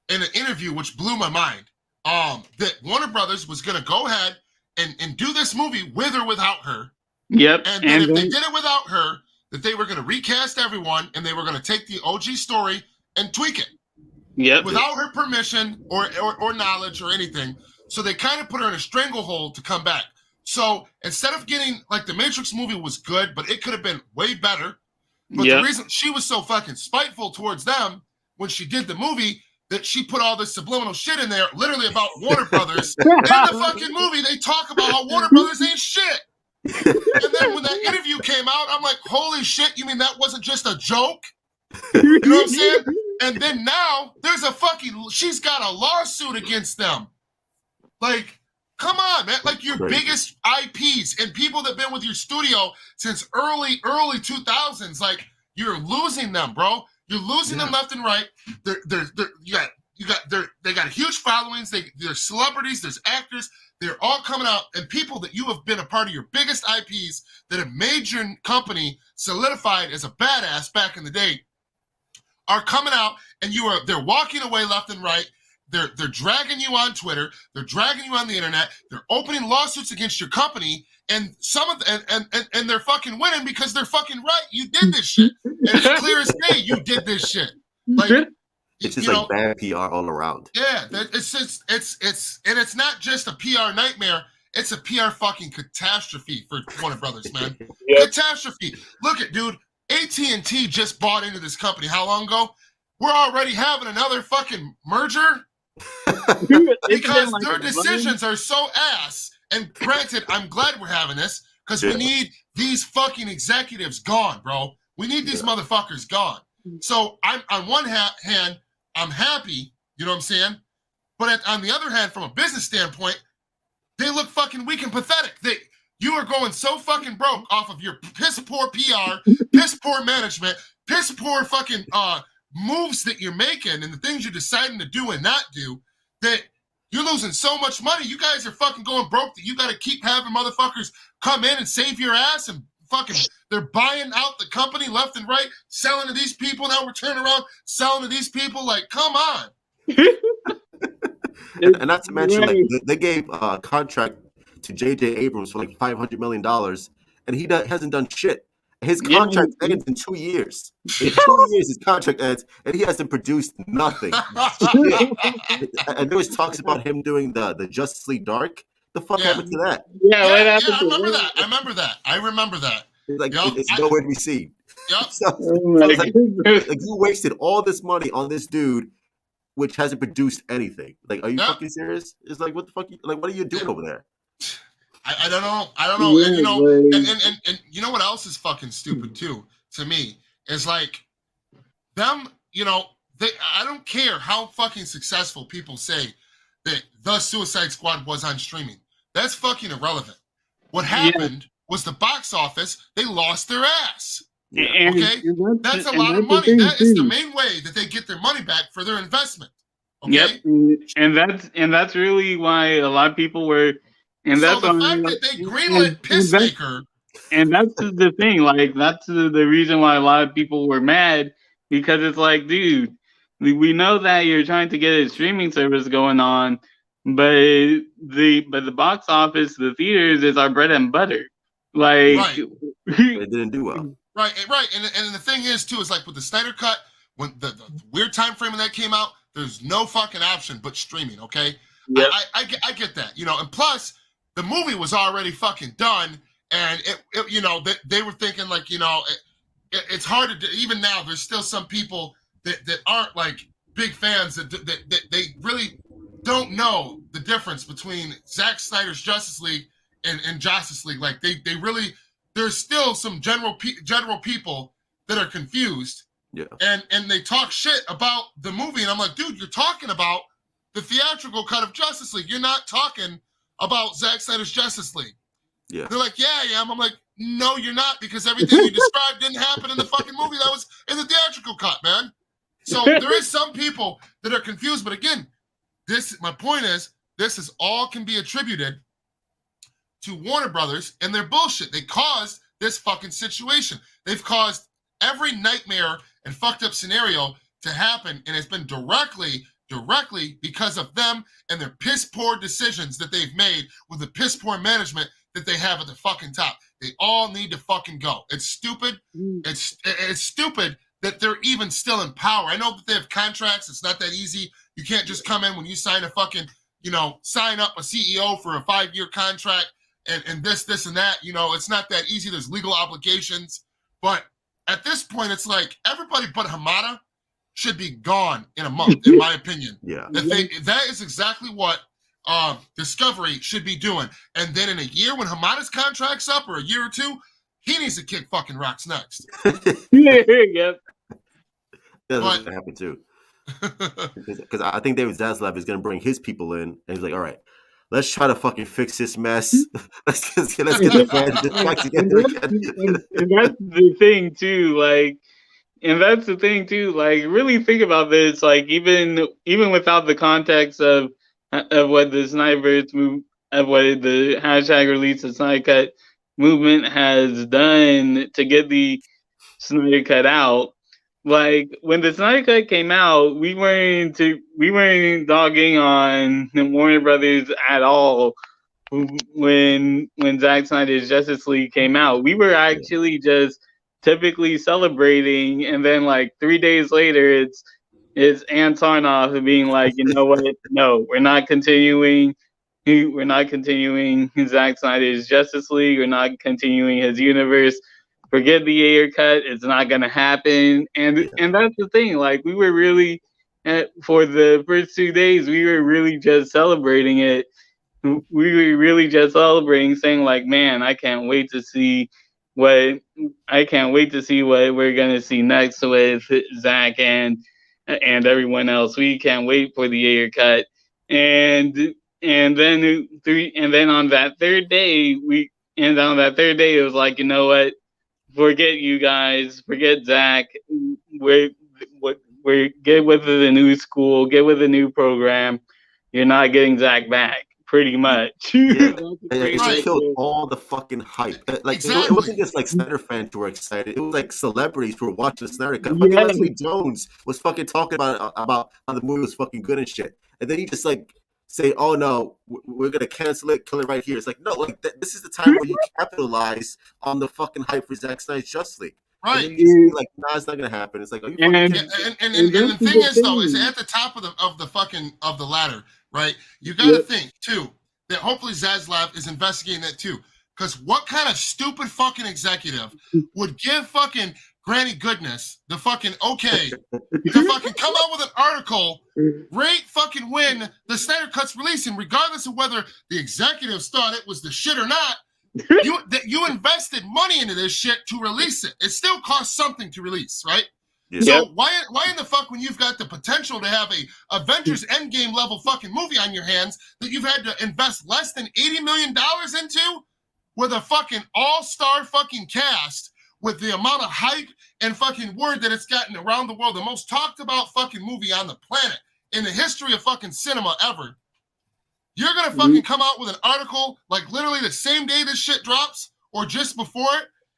in an interview, which blew my mind, that Warner Brothers was going to go ahead and do this movie with or without her. Yep. And then if they did it without her, that they were going to recast everyone and they were going to take the OG story and tweak it. Yep. Without her permission or knowledge or anything. So they kind of put her in a stranglehold to come back. So instead of getting, like, the Matrix movie was good, but it could have been way better. But the reason she was so fucking spiteful towards them when she did the movie, that she put all this subliminal shit in there, literally about Warner Brothers. In the fucking movie, they talk about how Warner Brothers ain't shit. And then when that interview came out, I'm like, holy shit, you mean that wasn't just a joke? You know what I'm saying? And then now, she's got a lawsuit against them. Like, come on, man. Like, your biggest IPs and people that have been with your studio since early 2000s, like, you're losing them, bro. You're losing them left and right. They got huge followings. They're celebrities. There's actors. They're all coming out, and people that you have been a part of your biggest IPs that have made your company solidified as a badass back in the day, are coming out and they're walking away left and right. They're dragging you on Twitter. They're dragging you on the internet. They're opening lawsuits against your company, and and they're fucking winning because they're fucking right. You did this shit, and it's clear as day you did this shit. Like it's just like bad PR all around. Yeah, it's not just a PR nightmare. It's a PR fucking catastrophe for Warner Brothers, man. Yep. Catastrophe. Look at, dude. AT&T just bought into this company how long ago? We're already having another fucking merger because their decisions are so ass. And granted, I'm glad we're having this because we need these fucking executives gone, bro. We need these motherfuckers gone. So I'm on one hand, I'm happy, you know what I'm saying? But on the other hand, from a business standpoint, they look fucking weak and pathetic. You are going so fucking broke off of your piss poor PR, piss poor management, piss poor fucking moves that you're making and the things you're deciding to do and not do, that you're losing so much money. You guys are fucking going broke that you got to keep having motherfuckers come in and save your ass, and fucking they're buying out the company left and right, selling to these people. Now we're turning around selling to these people. Like, come on. And not to mention, like, they gave a contract to J.J. Abrams for like $500 million, and he hasn't done shit. His contract ends in 2 years. In 2 years, his contract ends, and he hasn't produced nothing. And there was talks about him doing the Justice League Dark. The fuck happened to that? I remember that. It's like it's nowhere to be seen. Yep. So like you wasted all this money on this dude, which hasn't produced anything. Like, are you fucking serious? It's like, what the fuck? Like, what are you doing over there? I don't know. And, you know, and you know what else is fucking stupid too, to me, is like them, you know, I don't care how fucking successful people say that the Suicide Squad was on streaming. That's fucking irrelevant. What happened was the box office, they lost their ass. Okay? That's a lot of money. That is the main way that they get their money back for their investment. Okay? Yep. And that's really why a lot of people were. And so that's the fact that they greenlit Peacemaker. And that's the thing. Like, that's the reason why a lot of people were mad, because it's like, dude, we know that you're trying to get a streaming service going on, but the box office, the theaters is our bread and butter. Like, it didn't do well. Right. And the thing is too, is like with the Snyder Cut, when the weird time frame when that came out, there's no fucking option but streaming. Okay. Yep. I get that, you know, and plus the movie was already fucking done, and it you know, they were thinking like, you know, it's hard to do. Even now there's still some people that aren't like big fans that they really don't know the difference between Zack Snyder's Justice League and Justice League. Like they really, there's still some general people that are confused. Yeah. And they talk shit about the movie, and I'm like, dude, you're talking about the theatrical cut of Justice League. You're not talking about Zack Snyder's Justice League. Yeah. They're like, yeah, I am. I'm like, no, you're not, because everything you described didn't happen in the fucking movie. That was in the theatrical cut, man. So there is some people that are confused, but again, my point is, this is all can be attributed to Warner Brothers and their bullshit. They caused this fucking situation. They've caused every nightmare and fucked up scenario to happen, and it's been directly because of them and their piss poor decisions that they've made with the piss poor management that they have at the fucking top. They all need to fucking go. It's stupid. It's stupid that they're even still in power. I know that they have contracts. It's not that easy. You can't just come in when you sign a fucking, you know, sign up a CEO for a 5-year contract and this and that. You know, it's not that easy. There's legal obligations. But at this point, it's like everybody but Hamada should be gone in a month, in my opinion. Yeah. That is exactly what Discovery should be doing. And then in a year when Hamada's contract's up, or a year or two, he needs to kick fucking rocks next. Yep. That's going to happen too. Because I think David Zaslav is going to bring his people in, and he's like, all right, let's try to fucking fix this mess. let's get the fans back together again. And that's the thing too, like, and that's the thing too, like, really think about this, like, even without the context of what the Snyderverse move, of what the hashtag release the Snyder Cut movement has done to get the Snyder Cut out. Like when the Snyder Cut came out, we weren't dogging on Warner Brothers at all. When Zack Snyder's Justice League came out, we were actually just typically celebrating, and then like 3 days later, it's Antonov being like, you know what? No, we're not continuing. We're not continuing Zack Snyder's Justice League. We're not continuing his universe. Forget the Ayer cut. It's not gonna happen. And that's the thing. Like we were really for the first 2 days, we were really just celebrating it. We were really just celebrating, saying like, man, I can't wait to see what we're gonna see next with Zach and everyone else. We can't wait for the Ayer cut. And then on that third day, it was like, you know what? Forget you guys, forget Zach. We're get with the new school, get with the new program. You're not getting Zach back, pretty much. Yeah. It just killed all the fucking hype. Like Exactly. it wasn't just like Snyder fans who were excited. It was like celebrities who were watching the Snyder Cut. Fucking Leslie Jones was fucking talking about how the movie was fucking good and shit. And then he just like say, "Oh no, we're gonna cancel it, kill it right here." It's like, no, like this is the time where you capitalize on the fucking hype for Zack Snyder's Justice League. Right. And you like, nah, it's not gonna happen. It's like, are you fucking and the thing is though, is at the top of the ladder, right? You got to think too that hopefully Zaslav is investigating that too, because what kind of stupid fucking executive would give fucking Granny Goodness the fucking okay to fucking come out with an article right fucking when the Snyder Cut's releasing, regardless of whether the executives thought it was the shit or not. You invested money into this shit to release it. It still costs something to release, right? Yeah. So why in the fuck, when you've got the potential to have a Avengers Endgame level fucking movie on your hands that you've had to invest less than $80 million into, with a fucking all-star fucking cast, with the amount of hype and fucking word that it's gotten around the world, the most talked about fucking movie on the planet in the history of fucking cinema ever. You're going to fucking come out with an article like literally the same day this shit drops or just before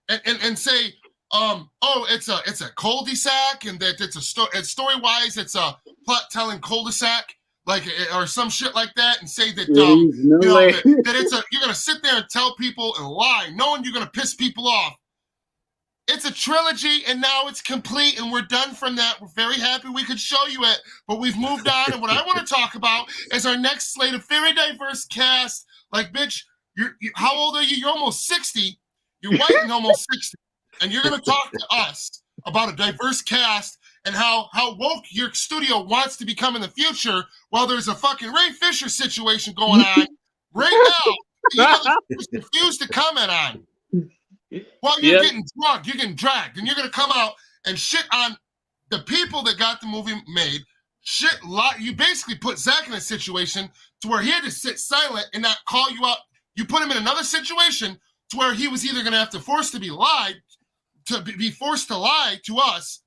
it and say, it's a cul-de-sac, and that it's story-wise it's a plot-telling cul-de-sac, like, or some shit like that, and say that that you're going to sit there and tell people and lie, knowing you're going to piss people off. It's a trilogy, and now it's complete, and we're done from that. We're very happy we could show you it, but we've moved on, and what I want to talk about is our next slate of very diverse cast. Like, bitch, how old are you? You're almost 60. You're white and almost 60, and you're going to talk to us about a diverse cast and how woke your studio wants to become in the future, while there's a fucking Ray Fisher situation going on right now that you refuse to comment on. While you're getting drugged, you're getting dragged, and you're going to come out and shit on the people that got the movie made. You basically put Zach in a situation to where he had to sit silent and not call you out. You put him in another situation to where he was either going to have to be forced to lie to us,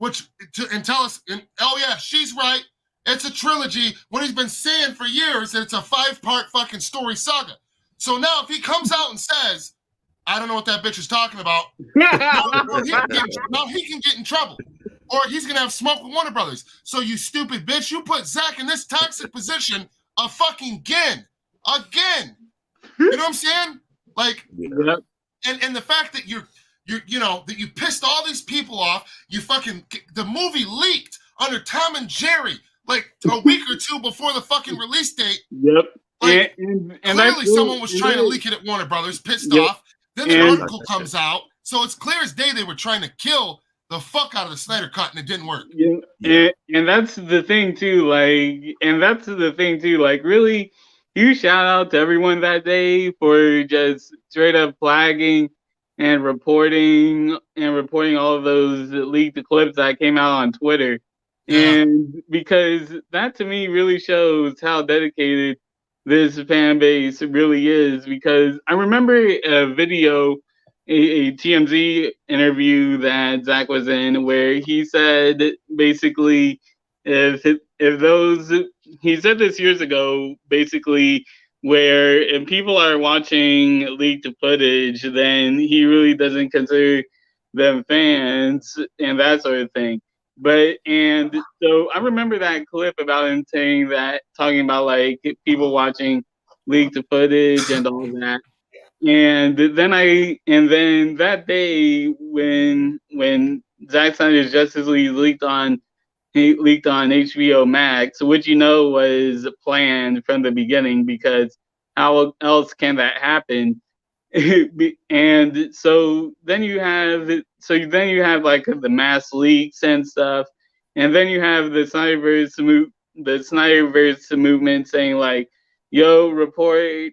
and tell us, oh yeah, she's right, it's a trilogy, when he's been saying for years that it's a 5-part fucking story saga. So now if he comes out and says, I don't know what that bitch is talking about, now he can get in trouble. Or he's going to have smoke with Warner Brothers. So you stupid bitch, you put Zach in this toxic position a fucking again. You know what I'm saying? Like, and the fact that that you pissed all these people off, the movie leaked under Tom and Jerry like a week or two before the fucking release date. Yep. Like, and clearly someone was trying to leak it at Warner Brothers, pissed off. Then the article comes out, so it's clear as day they were trying to kill the fuck out of the Snyder Cut, and it didn't work. And that's the thing too. Like, really, huge shout out to everyone that day for just straight up flagging and reporting all of those leaked clips that came out on Twitter. And because that to me really shows how dedicated this fan base really is, because I remember a video, a TMZ interview that Zach was in, where he said basically he said this years ago, basically where if people are watching leaked footage, then he really doesn't consider them fans and that sort of thing. But and so I remember that clip about him saying that, talking about like people watching leaked footage and all that. And then that day when Zack Snyder's Justice League leaked on HBO Max, which was planned from the beginning, because how else can that happen? And then you have like the mass leaks and stuff, and then you have the Snyderverse movement saying like, "Yo, report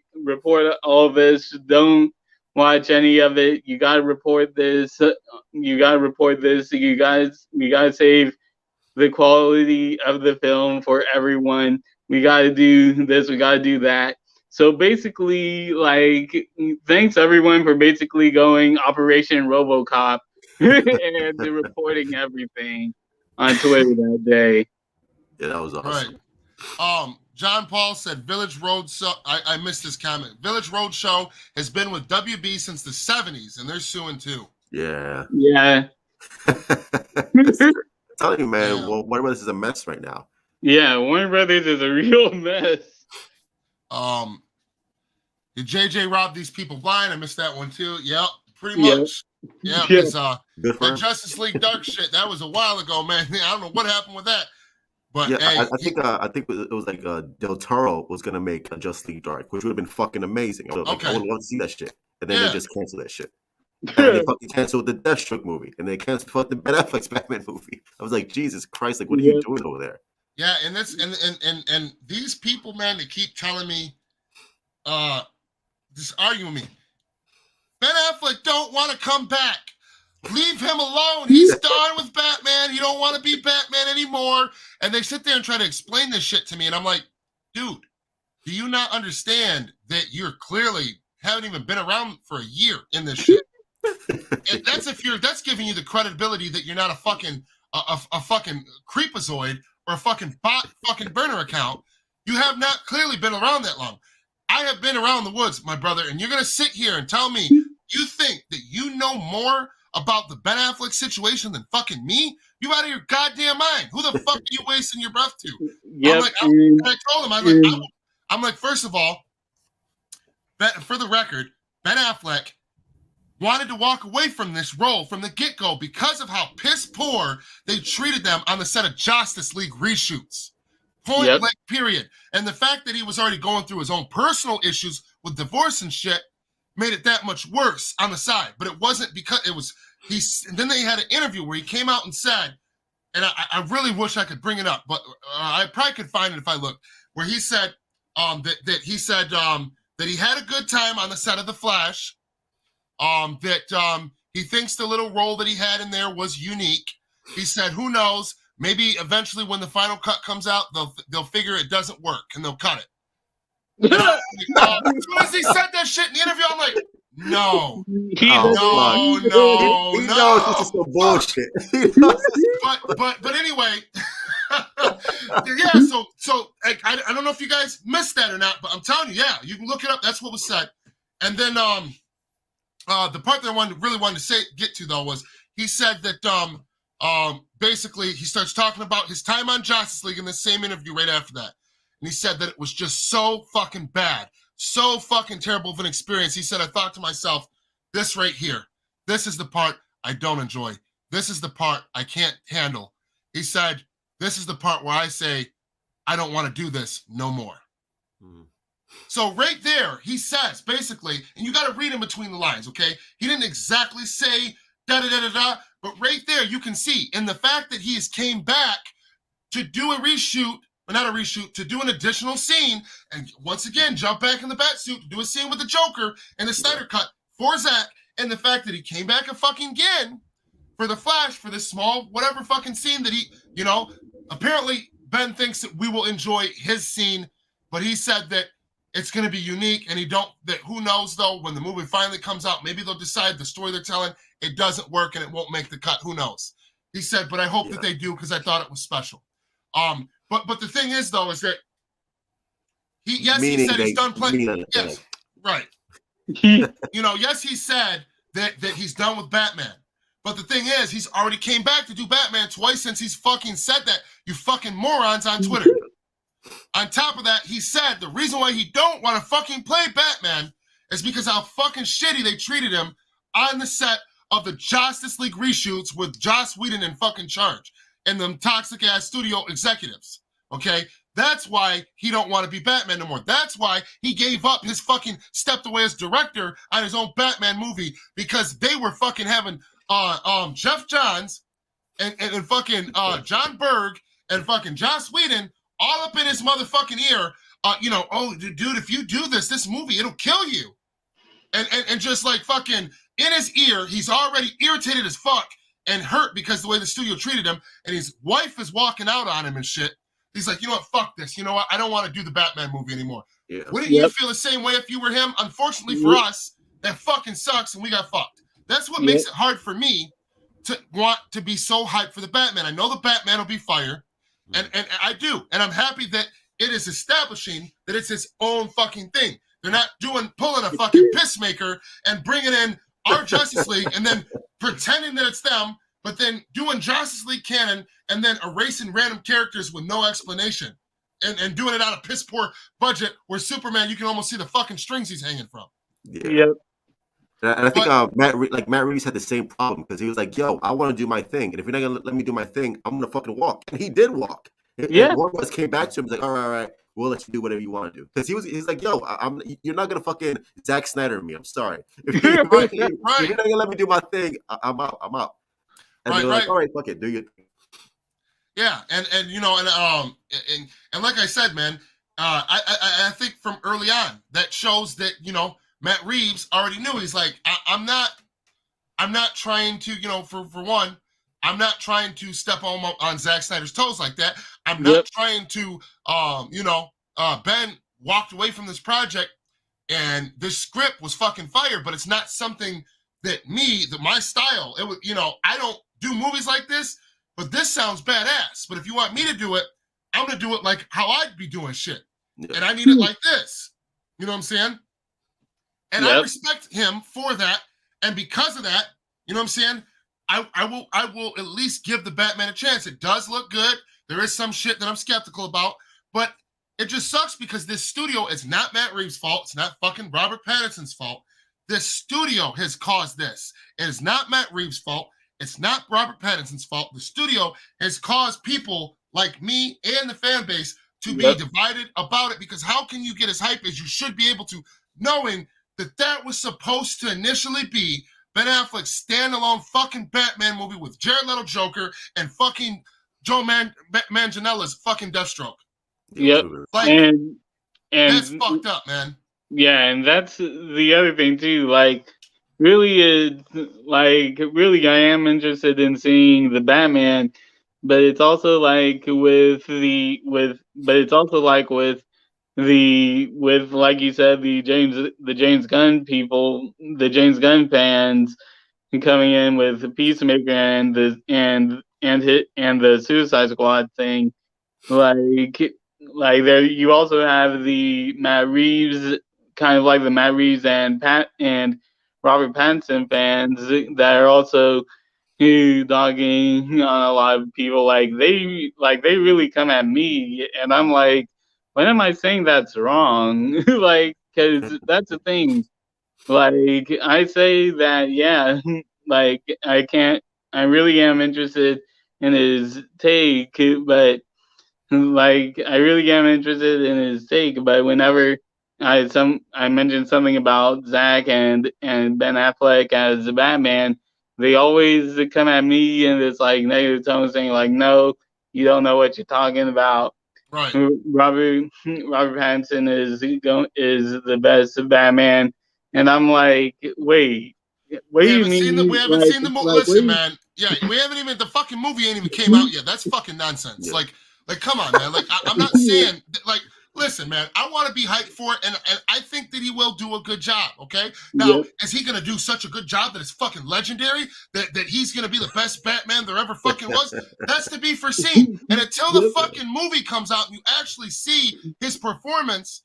all this. Don't watch any of it. You gotta report this. You gotta report this. You gotta save the quality of the film for everyone. We gotta do this. We gotta do that." So basically, like, thanks everyone for basically going Operation RoboCop and reporting everything on Twitter that day. Yeah, that was awesome. Right. John Paul said Village Road Show. I missed this comment. Village Road Show has been with WB since the 70s, and they're suing too. Yeah. Yeah. Telling you, man, yeah. Well, Warner Brothers is a mess right now. Yeah, Warner Brothers is a real mess. Did JJ rob these people blind? I missed that one too. Yep, pretty much. Yeah, because that Justice League Dark shit, that was a while ago, man. I don't know what happened with that. But yeah, hey, I think it was like Del Toro was gonna make a Justice League Dark, which would have been fucking amazing. I would love to see that shit. And then they just canceled that shit. And they fucking canceled the Deathstroke movie, and they canceled fucking Ben Affleck's Batman movie. I was like, Jesus Christ, like, what are you doing over there? Yeah, and this and these people, man, they keep telling me, just arguing with me. Ben Affleck don't want to come back. Leave him alone. He's done with Batman. He don't want to be Batman anymore. And they sit there and try to explain this shit to me, and I'm like, dude, do you not understand that you're clearly haven't even been around for a year in this shit? And that's giving you the credibility that you're not a fucking creepazoid or a fucking bot fucking burner account. You have not clearly been around that long. I have been around the woods, my brother, and you're gonna sit here and tell me you think that you know more about the Ben Affleck situation than fucking me? You out of your goddamn mind. Who the fuck are you wasting your breath to? Yep. I told him, I'm like, first of all, for the record, Ben Affleck wanted to walk away from this role from the get-go because of how piss poor they treated them on the set of Justice League reshoots. Point blank, period. And the fact that he was already going through his own personal issues with divorce and shit made it that much worse on the side. But it wasn't because it was and then they had an interview where he came out and said, and I really wish I could bring it up, but I probably could find it if I looked, where he said that he had a good time on the set of The Flash. That he thinks the little role that he had in there was unique. He said, who knows, maybe eventually when the final cut comes out, they'll figure it doesn't work and they'll cut it. As soon as he said that shit in the interview, I'm like, no. He knows this is some bullshit. but anyway, yeah, so I don't know if you guys missed that or not, but I'm telling you, yeah, you can look it up. That's what was said. And then the part that I really wanted to get to though was he said that basically he starts talking about his time on Justice League in the same interview right after that. And he said that it was just so fucking bad, so fucking terrible of an experience. He said, I thought to myself, this right here, this is the part I don't enjoy. This is the part I can't handle. He said, this is the part where I say, I don't want to do this no more. Mm. So right there, he says, basically, and you got to read in between the lines, okay? He didn't exactly say da-da-da-da-da, but right there you can see, in the fact that he has came back to do a reshoot, or not a reshoot, to do an additional scene, and once again, jump back in the Batsuit to do a scene with the Joker and the Snyder Cut for Zack, and the fact that he came back again for the Flash, for this small whatever fucking scene that he, apparently Ben thinks that we will enjoy his scene, but he said that it's going to be unique, and who knows though, when the movie finally comes out, maybe they'll decide the story they're telling, it doesn't work and it won't make the cut, who knows. He said, but I hope that they do because I thought it was special. But the thing is though, is that he said he's done playing. Yes, right. Yes, he said that he's done with Batman. But the thing is, he's already came back to do Batman twice since he's fucking said that, you fucking morons on Twitter. On top of that, he said the reason why he don't want to fucking play Batman is because how fucking shitty they treated him on the set of the Justice League reshoots with Joss Whedon in fucking charge and them toxic ass studio executives. Okay? That's why he don't want to be Batman no more. That's why he gave up his fucking stepped away as director on his own Batman movie, because they were fucking having Jeff Johns and fucking John Berg and fucking Joss Whedon all up in his motherfucking ear. Oh, dude, if you do this movie, it'll kill you. And just like fucking in his ear, he's already irritated as fuck and hurt because the way the studio treated him, and his wife is walking out on him and shit. He's like, you know what, fuck this. You know what, I don't want to do the Batman movie anymore. Yeah. Wouldn't you feel the same way if you were him? Unfortunately for us, that fucking sucks and we got fucked. That's what makes it hard for me to want to be so hyped for the Batman. I know the Batman will be fire, and I do. And I'm happy that it is establishing that it's his own fucking thing. They're not pulling a fucking Peacemaker and bringing in our Justice League and then pretending that it's them, but then doing Justice League canon and then erasing random characters with no explanation and doing it out of piss poor budget where Superman, you can almost see the fucking strings he's hanging from. Yeah. Yep. And I think Matt Reeves had the same problem because he was like, yo, I want to do my thing. And if you're not going to let me do my thing, I'm going to fucking walk. And he did walk. And one of us came back to him and was like, all right, we'll let you do whatever you want to do. Because he's like, yo, you're not going to fucking Zack Snyder me. I'm sorry. If you're not going to let me do my thing, I'm out. And they're like, all right, fuck it, do your thing. Yeah, and like I said, man, I think from early on that shows that Matt Reeves already knew. He's like, I'm not trying to, for one, I'm not trying to step on Zack Snyder's toes like that. I'm not trying to, Ben walked away from this project and this script was fucking fire, but it's not something that my style, it was, I don't do movies like this, but this sounds badass. But if you want me to do it, I'm going to do it like how I'd be doing shit. And I need it like this. You know what I'm saying? And I respect him for that. And because of that, you know what I'm saying? I will at least give the Batman a chance. It does look good. There is some shit that I'm skeptical about, but it just sucks because this studio is not Matt Reeves' fault. It's not fucking Robert Pattinson's fault. This studio has caused this. It is not Matt Reeves' fault. It's not Robert Pattinson's fault. The studio has caused people like me and the fan base to be divided about it, because how can you get as hype as you should be able to, knowing that was supposed to initially be Ben Affleck's standalone fucking Batman movie with Jared Leto Joker and fucking Joe Manganiello's fucking Deathstroke. Yep. Like, and that's fucked up, man. Yeah, and that's the other thing too. Like, really, I am interested in seeing the Batman, but it's also like with like you said, the James Gunn people, the James Gunn fans coming in with Peacemaker and the Suicide Squad thing, like there you also have the Matt Reeves, kind of like the Matt Reeves and Robert Pattinson fans that are also dogging on a lot of people. Like they really come at me, and I'm like, when am I saying that's wrong? Like, because that's the thing. Like, I say that, yeah, like, I really am interested in his take, but, like, I really am interested in his take, but whenever I mentioned something about Zach and Ben Affleck as the Batman, they always come at me in this, like, negative tone saying, like, no, you don't know what you're talking about. Right. Robert Pattinson is the best Batman, and I'm like, wait, what do you mean? We haven't seen the movie. Listen, man. Yeah, we haven't even. The fucking movie ain't even came out yet. That's fucking nonsense. Yeah. Like, come on, man. Like, I'm not saying like. Listen, man, I want to be hyped for it, and I think that he will do a good job, okay? Now, is he going to do such a good job that it's fucking legendary, that he's going to be the best Batman there ever fucking was? That's to be foreseen. And until the fucking movie comes out and you actually see his performance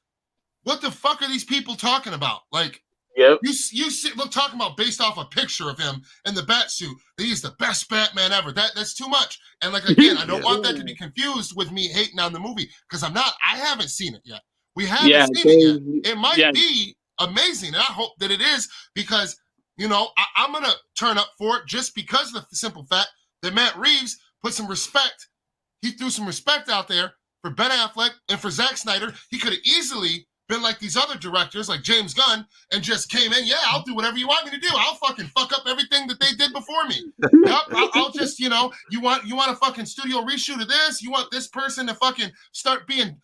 what the fuck are these people talking about? Like, Yep. you see, look, talking about based off a picture of him in the bat suit, that he's the best Batman ever. That's too much. And like, again, I don't want that to be confused with me hating on the movie, because I haven't seen it yet. We haven't seen it yet. It might be amazing, and I hope that it is, because, you know, I'm going to turn up for it just because of the simple fact that Matt Reeves put some respect. He threw some respect out there for Ben Affleck and for Zack Snyder. He could have easily been like these other directors, like James Gunn, and just came in, yeah, I'll do whatever you want me to do. I'll fucking fuck up everything that they did before me. Yep, I'll just, you know, you want a fucking studio reshoot of this? You want this person to fucking start being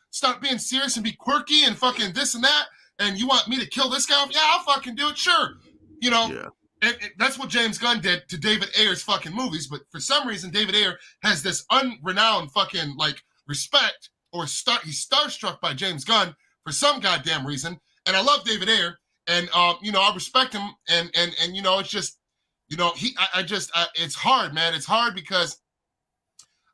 serious and be quirky and fucking this and that? And you want me to kill this guy? Yeah, I'll fucking do it, sure. You know, and that's what James Gunn did to David Ayer's fucking movies. But for some reason, David Ayer has this unrenowned fucking, like, respect, or he's starstruck by James Gunn for some goddamn reason. And I love David Ayer, and you know, I respect him, and you know, it's just, you know, it's hard, man. It's hard because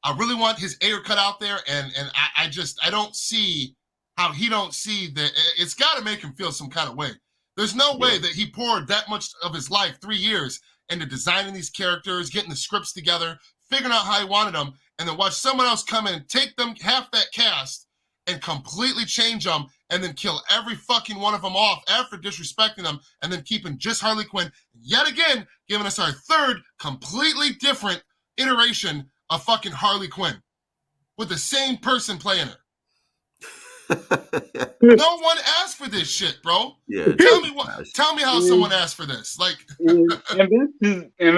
I really want his Ayer cut out there, and I don't see how he don't see that. It's got to make him feel some kind of way. There's no way that he poured that much of his life, 3 years, into designing these characters, getting the scripts together, figuring out how he wanted them, and then watch someone else come in and take them, half that cast, and completely change them, and then kill every fucking one of them off after disrespecting them, and then keeping just Harley Quinn, yet again, giving us our third completely different iteration of fucking Harley Quinn, with the same person playing her. No one asked for this shit, bro. Yeah. Tell me how someone asked for this. Like, and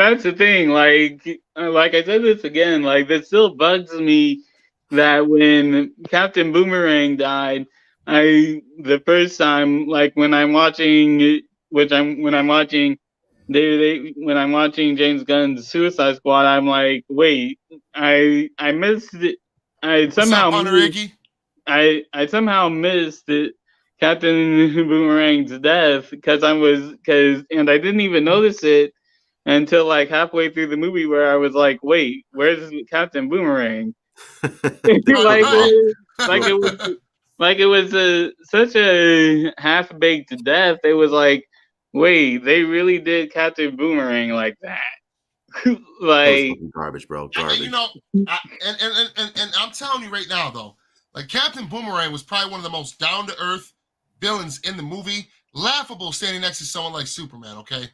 that's the thing. Like I said this again. Like, that still bugs me that when Captain Boomerang died, the first time, like, when I'm watching James Gunn's Suicide Squad, I'm like, wait, I missed it. I somehow missed it, Captain Boomerang's death, and I didn't even notice it until like halfway through the movie, where I was like, wait, where's Captain Boomerang? It was such a half-baked death. It was like, wait, they really did Captain Boomerang like that. Like, garbage, bro. Garbage. You know, and I'm telling you right now, though, like, Captain Boomerang was probably one of the most down-to-earth villains in the movie. Laughable standing next to someone like Superman, okay?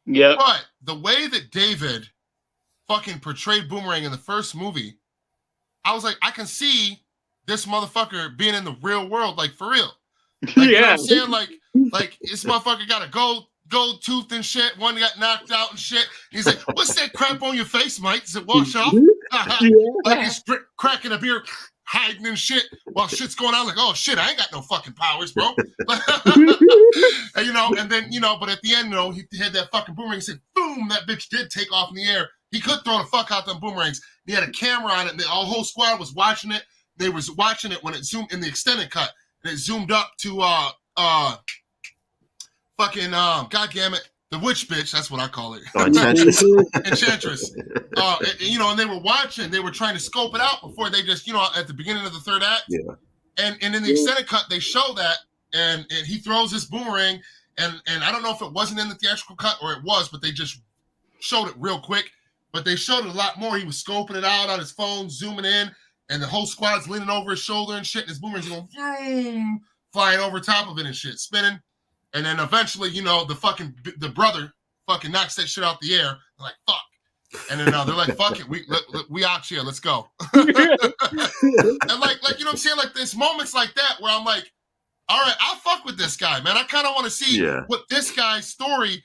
Yeah. But the way that David fucking portrayed Boomerang in the first movie, I was like, I can see this motherfucker being in the real world, like, for real. Like, you know what I'm saying? Like this motherfucker got a gold tooth and shit. One got knocked out and shit. He's like, what's that crap on your face, Mike? Does it wash off? Like, he's cracking a beer, hiding and shit while shit's going on. Like, oh shit, I ain't got no fucking powers, bro. And, you know, and then, you know, but at the end, you know, he had that fucking boomerang. He said, boom, that bitch did take off in the air. He could throw the fuck out them boomerangs. He had a camera on it, and the whole squad was watching it. They was watching it when it zoomed in the extended cut, and it zoomed up to goddamn it, the witch bitch. That's what I call it. Enchantress. Enchantress. You know, and they were watching. They were trying to scope it out before they just, you know, at the beginning of the third act. Yeah. And in the extended cut, they show that, and he throws this boomerang, and I don't know if it wasn't in the theatrical cut or it was, but they just showed it real quick. But they showed it a lot more. He was scoping it out on his phone, zooming in, and the whole squad's leaning over his shoulder and shit, and his boomerang's going vroom, flying over top of it and shit, spinning. And then eventually, you know, the brother fucking knocks that shit out the air. They're like, fuck. And then they're like, fuck it, we out here, let's go. And like, you know what I'm saying? Like, there's moments like that where I'm like, all right, I'll fuck with this guy, man. I kind of want to see what this guy's story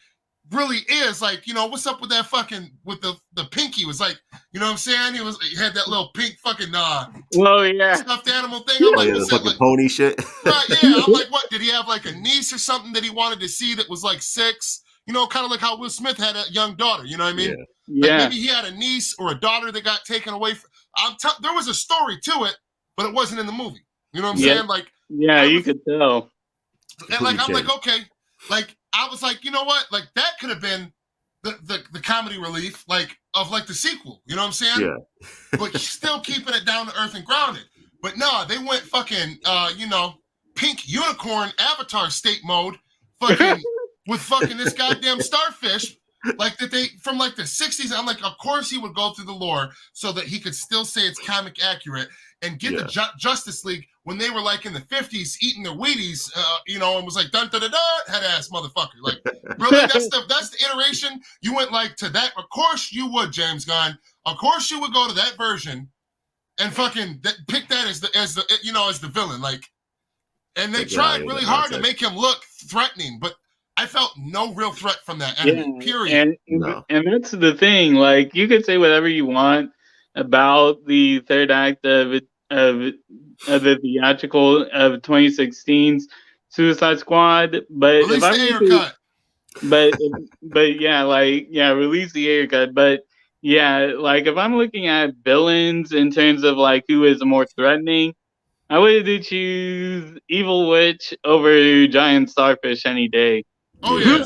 really is. Like, you know, what's up with that fucking, with the pinky? Was like, you know what I'm saying? He had that little pink fucking stuffed animal thing. I'm like, the fucking pony shit. Right, yeah. I'm like, what? Did he have like a niece or something that he wanted to see that was like 6? You know, kind of like how Will Smith had a young daughter. You know what I mean? Yeah. Like, maybe he had a niece or a daughter that got taken away. There was a story to it, but it wasn't in the movie. You know what I'm saying? Like, you could tell. And like, I'm like, okay, like, I was like, you know what? Like, that could have been the comedy relief, like, of like the sequel. You know what I'm saying? Yeah. But still keeping it down to earth and grounded. But no, they went fucking, you know, pink unicorn avatar state mode, fucking with fucking this goddamn starfish, like that they from like the 60s. I'm like, of course he would go through the lore so that he could still say it's comic accurate and get the Justice League when they were like in the 50s eating their Wheaties, and was like dun dun dun dun, head ass motherfucker. Like, really, that's the iteration. You went like to that. Of course you would, James Gunn. Of course you would go to that version and fucking pick that as the villain. Like, and they tried really hard to make him look threatening, but I felt no real threat from that enemy, period. And that's the thing. Like, you could say whatever you want about the third act of the theatrical of 2016's Suicide Squad, but release the Ayer cut. Release the Ayer cut. But yeah, like if I'm looking at villains in terms of like who is more threatening, I would choose Evil Witch over Giant Starfish any day. Oh yeah,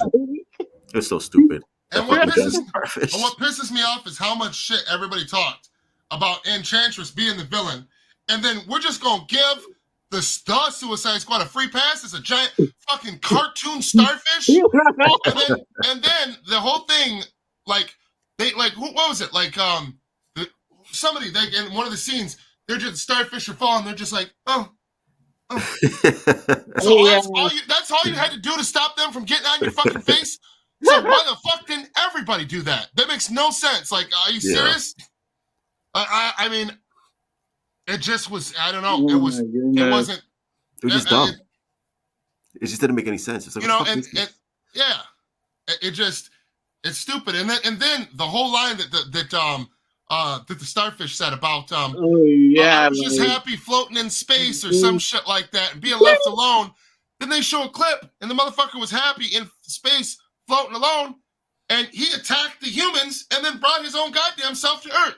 it's so stupid. And what pisses me off is how much shit everybody talked about Enchantress being the villain, and then we're just gonna give the Suicide Squad a free pass as a giant fucking cartoon starfish, and then the whole thing, like what was it like somebody in one of the scenes, they're just starfish are falling, they're just like so that's all you had to do to stop them from getting on your fucking face. So why the fuck didn't everybody do that? That makes no sense. Like, are you serious? I mean, it just was. I don't know. It wasn't. It was just dumb. It just didn't make any sense. It's like, it's stupid. And then the whole line that the starfish said about I was just happy floating in space or some shit like that and being left alone. Then they show a clip and the motherfucker was happy in space floating alone, and he attacked the humans and then brought his own goddamn self to Earth.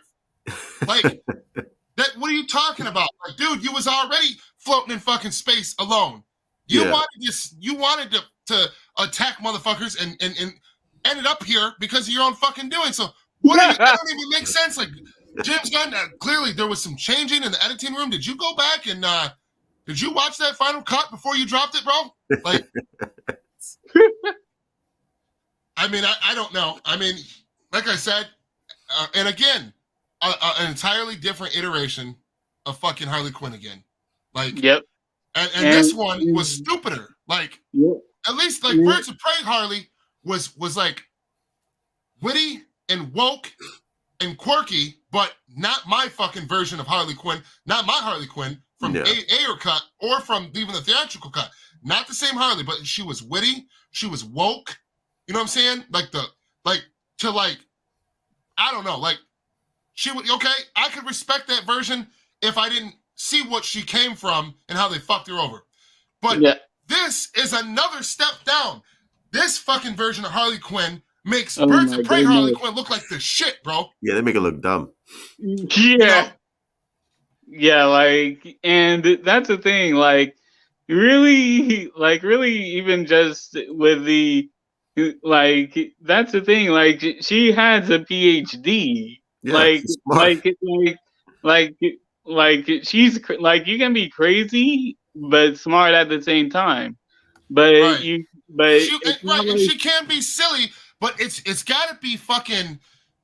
Like, that, what are you talking about? Like, dude, you was already floating in fucking space alone. You wanted to attack motherfuckers and ended up here because of your own fucking doing. So that don't even make sense. Like, James Gunn, clearly there was some changing in the editing room. Did you go back and did you watch that final cut before you dropped it, bro? Like, I mean, I don't know. I mean, like I said, and again, an entirely different iteration of fucking Harley Quinn again. Like, yep. And this one was stupider. Like, at least like Birds of Prey Harley was like witty and woke and quirky, but not my fucking version of Harley Quinn. Not my Harley Quinn from Ayer cut or from even the theatrical cut. Not the same Harley, but she was witty. She was woke. You know what I'm saying? I don't know. Like, she would, okay, I could respect that version if I didn't see what she came from and how they fucked her over. But this is another step down. This fucking version of Harley Quinn makes Birds of Prey Harley Quinn look like the shit, bro. Yeah, they make it look dumb. Yeah. You know? Yeah, like, and that's the thing, like, really, even just with the, like, that's the thing, like, she has a PhD. Yeah, like she's like, you can be crazy but smart at the same time. But she can be silly, but it's got to be fucking,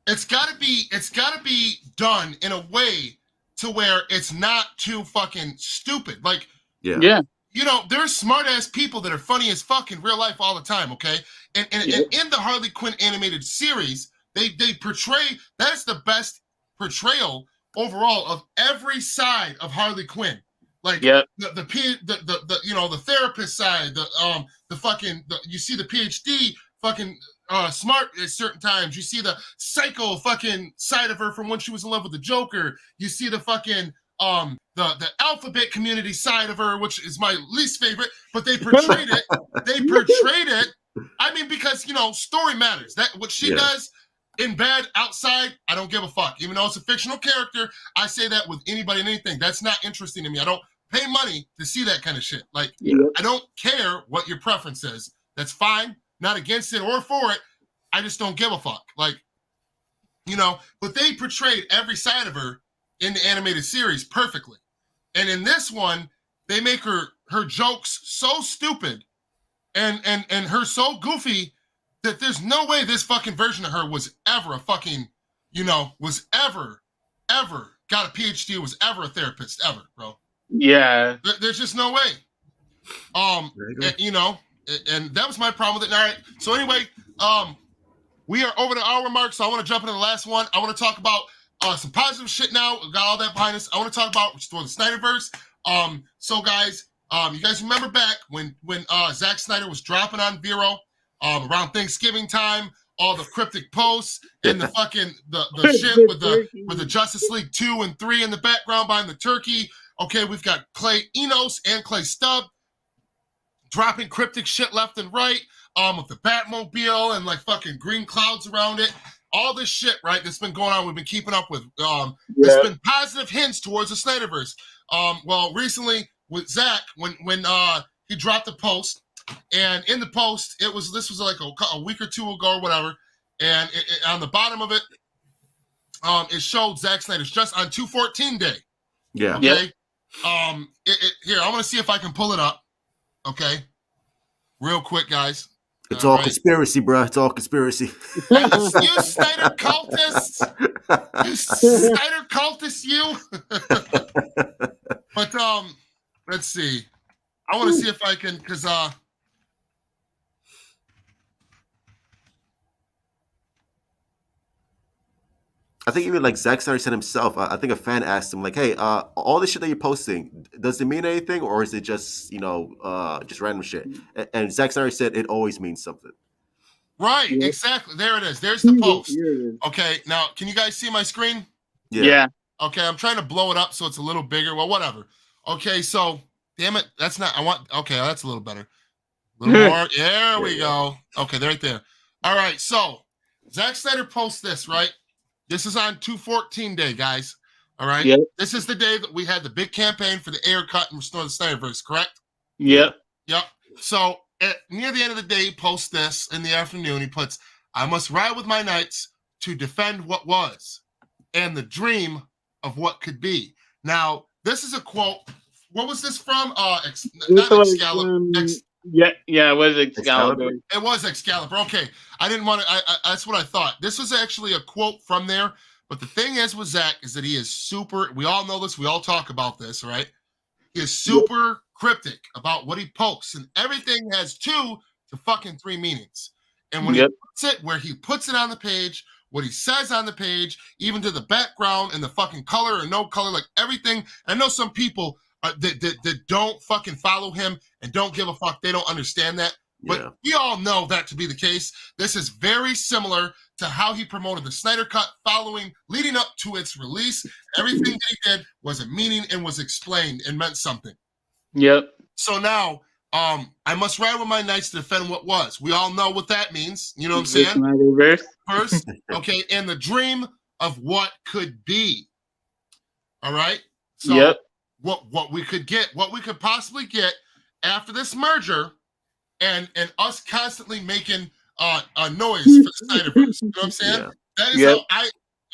it's got to be done in a way to where it's not too fucking stupid. Like, yeah. You know, there's smart ass people that are funny as fuck in real life all the time. Okay, and in the Harley Quinn animated series, they portray, that's the best portrayal overall of every side of Harley Quinn. Like, the therapist side, you see the PhD fucking smart at certain times. You see the psycho fucking side of her from when she was in love with the Joker. You see the fucking the alphabet community side of her, which is my least favorite, but they portrayed it. I mean, because, you know, story matters. That what she does in bed, outside, I don't give a fuck. Even though it's a fictional character, I say that with anybody and anything. That's not interesting to me. I don't pay money to see that kind of shit. Like, I don't care what your preference is. That's fine. Not against it or for it. I just don't give a fuck. Like, you know, but they portrayed every side of her in the animated series perfectly. And in this one, they make her her jokes so stupid and her so goofy that there's no way this fucking version of her was ever a fucking, was ever got a PhD, was ever a therapist, ever, bro. Yeah. There's just no way. And that was my problem with it. All right. So anyway, we are over the hour mark, so I want to jump into the last one. I want to talk about some positive shit now. We got all that behind us. I want to talk about Restore the Snyderverse. So guys, you guys remember back when Zack Snyder was dropping on Vero around Thanksgiving time, all the cryptic posts and the fucking the shit with the Justice League 2 and 3 in the background behind the turkey. Okay, we've got Clay Enos and Clay Staub dropping cryptic shit left and right, with the Batmobile and like fucking green clouds around it. All this shit, right, that's been going on, we've been keeping up with. There's been positive hints towards the Snyderverse. Well, recently with Zack, when he dropped the post, and in the post, this was like a week or two ago or whatever, and on the bottom of it, it showed Zack Snyder's just on 2/14 day. Yeah. Okay. Yep. Here, I want to see if I can pull it up. Okay. Real quick, guys. It's all conspiracy, bro. It's all conspiracy. You Snyder cultists. You Snyder cultists, you. But let's see. I want to see if I can, because I think even like Zack Snyder said himself, I think a fan asked him like, hey, all this shit that you're posting, does it mean anything, or is it just, just random shit? And Zack Snyder said it always means something. Right, exactly. There it is. There's the post. Okay, now, can you guys see my screen? Yeah. Okay, I'm trying to blow it up so it's a little bigger. Well, whatever. Okay, so, damn it, that's not, okay, that's a little better. A little more. There we go. Okay, right there. All right, so, Zack Snyder posts this, right? This is on 2/14 day, guys. All right. Yep. This is the day that we had the big campaign for the Ayer cut and Restore the Snyderverse, correct? Yep. Yep. So near the end of the day, he posts this in the afternoon. He puts, "I must ride with my knights to defend what was and the dream of what could be." Now, this is a quote. What was this from? Not Excalibur. Yeah, it was Excalibur. It was Excalibur. Okay, I didn't want to. That's what I thought. This was actually a quote from there. But the thing is with Zack is that he is super. We all know this. We all talk about this, right? He is super cryptic about what he posts, and everything has 2 to fucking 3 meanings. And when he puts it, where he puts it on the page, what he says on the page, even to the background and the fucking color or no color, like everything. I know some people that don't fucking follow him and don't give a fuck. They don't understand that. But we all know that to be the case. This is very similar to how he promoted the Snyder Cut leading up to its release. Everything that he did was a meaning and was explained and meant something. Yep. So now, I must ride with my knights to defend what was. We all know what that means. You know what I'm saying? First, okay, and the dream of what could be. All right? So what we could get, what we could possibly get after this merger, and us constantly making a noise for the Snyderverse. You know what I'm saying? That is how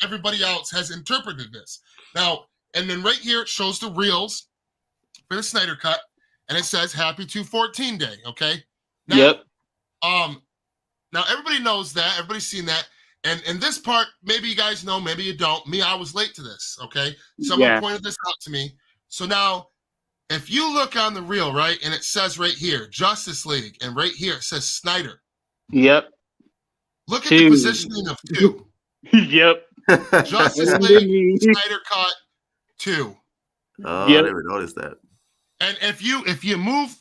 everybody else has interpreted this. Now, and then right here it shows the reels for the Snyder Cut, and it says Happy 2/14 Day. Okay. Now, now everybody knows that. Everybody's seen that. And this part, maybe you guys know, maybe you don't. Me, I was late to this. Okay. Someone pointed this out to me. So now, if you look on the reel, right, and it says right here, Justice League, and right here it says Snyder. Yep. Look at the positioning of 2. Yep. Justice League, Snyder Cut, 2. Oh, I never noticed that. And if you move,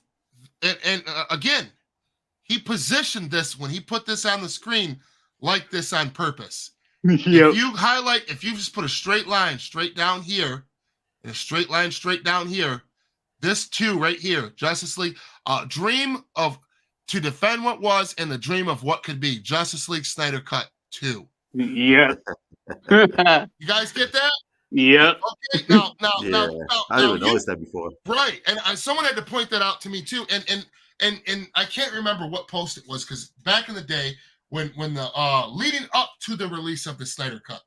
and again, he positioned this when he put this on the screen like this on purpose. If you highlight, if you just put a straight line straight down here, and a straight line straight down here, this 2 right here, Justice League, dream of to defend what was and the dream of what could be. Justice League Snyder Cut 2. Yeah. You guys get that? Yep. Okay. Now, I didn't even notice that before. Right, and someone had to point that out to me too. And I can't remember what post it was, because back in the day when the leading up to the release of the Snyder Cut,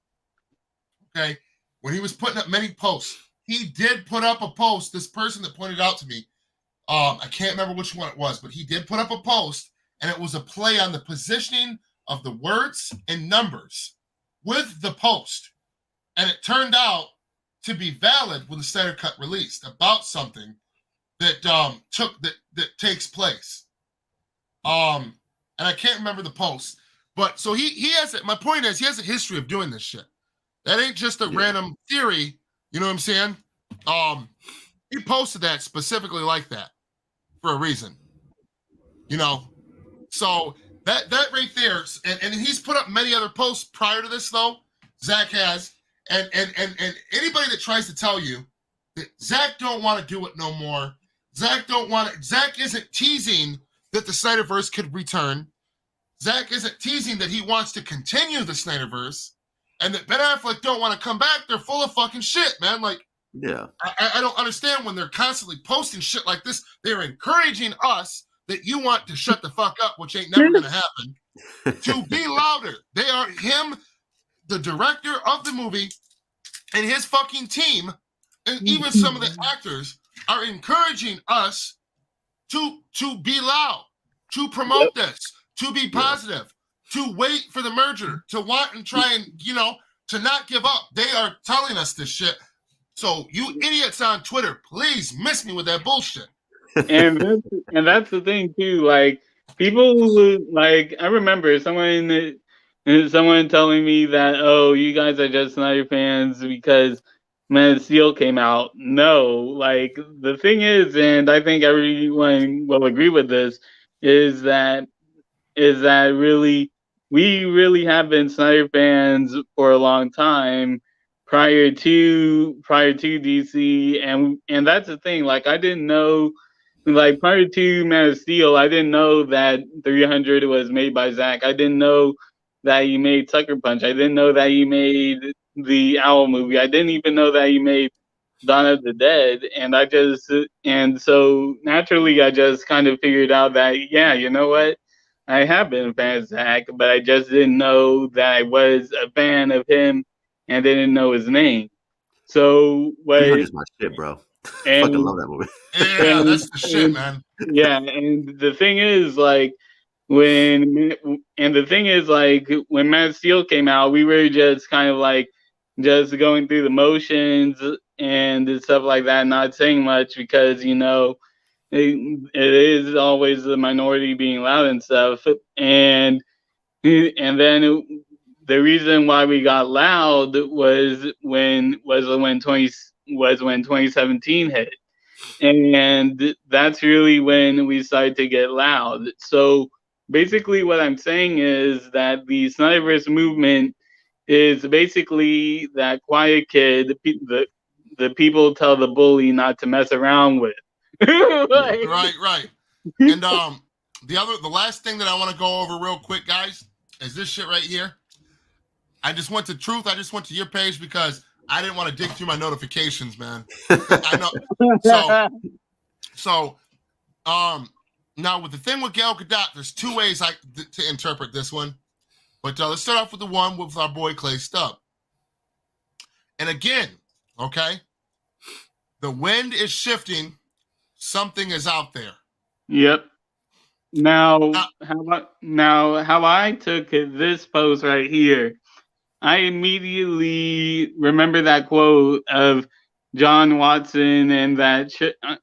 okay, when he was putting up many posts, he did put up a post. This person that pointed out to me, I can't remember which one it was, but he did put up a post, and it was a play on the positioning of the words and numbers with the post. And it turned out to be valid when the Snyder Cut released about something that that takes place. And I can't remember the post, but so he has it. My point is, he has a history of doing this shit. That ain't just a random theory. You know what I'm saying? He posted that specifically like that for a reason. You know, so that right there, and he's put up many other posts prior to this though. Zach has, and anybody that tries to tell you that Zach don't want to do it no more, Zach isn't teasing that the Snyderverse could return. Zach isn't teasing that he wants to continue the Snyderverse, and that Ben Affleck don't want to come back. They're full of fucking shit, man. Like, yeah, I don't understand when they're constantly posting shit like this. They're encouraging us that you want to shut the fuck up, which ain't never going to happen, to be louder. They are him, the director of the movie, and his fucking team, and even some of the actors are encouraging us to be loud, to promote this, to be positive, to wait for the merger, to want and try and, to not give up. They are telling us this shit. So you idiots on Twitter, please miss me with that bullshit. And that's the thing too. Like, people, like, I remember someone telling me that, oh, you guys are just Snyder fans because Man of Steel came out. No, like, the thing is, and I think everyone will agree with this, is that really, we really have been Snyder fans for a long time prior to DC, and that's the thing. Like, I didn't know, like, prior to Man of Steel, I didn't know that 300 was made by Zach. I didn't know that he made Sucker Punch. I didn't know that he made the Owl movie. I didn't even know that he made Dawn of the Dead. And so naturally, I just kind of figured out that, yeah, you know what? I have been a fan of Zach, but I just didn't know that I was a fan of him and didn't know his name. So what? 300 is my shit, bro. I fucking love that movie. Yeah, that's the shit, man. Yeah, and the thing is, like, when Man of Steel came out, we were just kind of like just going through the motions and stuff like that, not saying much because it is always the minority being loud and stuff, and then the reason why we got loud was when 2017 hit. And that's really when we started to get loud. So basically what I'm saying is that the Snyderverse movement is basically that quiet kid the people tell the bully not to mess around with. Right. And the last thing that I want to go over real quick, guys, is this shit right here. I just went to Truth. I just went to your page because I didn't want to dig through my notifications, man. I know. So, now with the thing with Gal Gadot, there's two ways to interpret this one. But let's start off with the one with our boy Clay Staub. And again, okay, the wind is shifting. Something is out there. Yep. Now, how I took this post right here, I immediately remember that quote of John Watson in that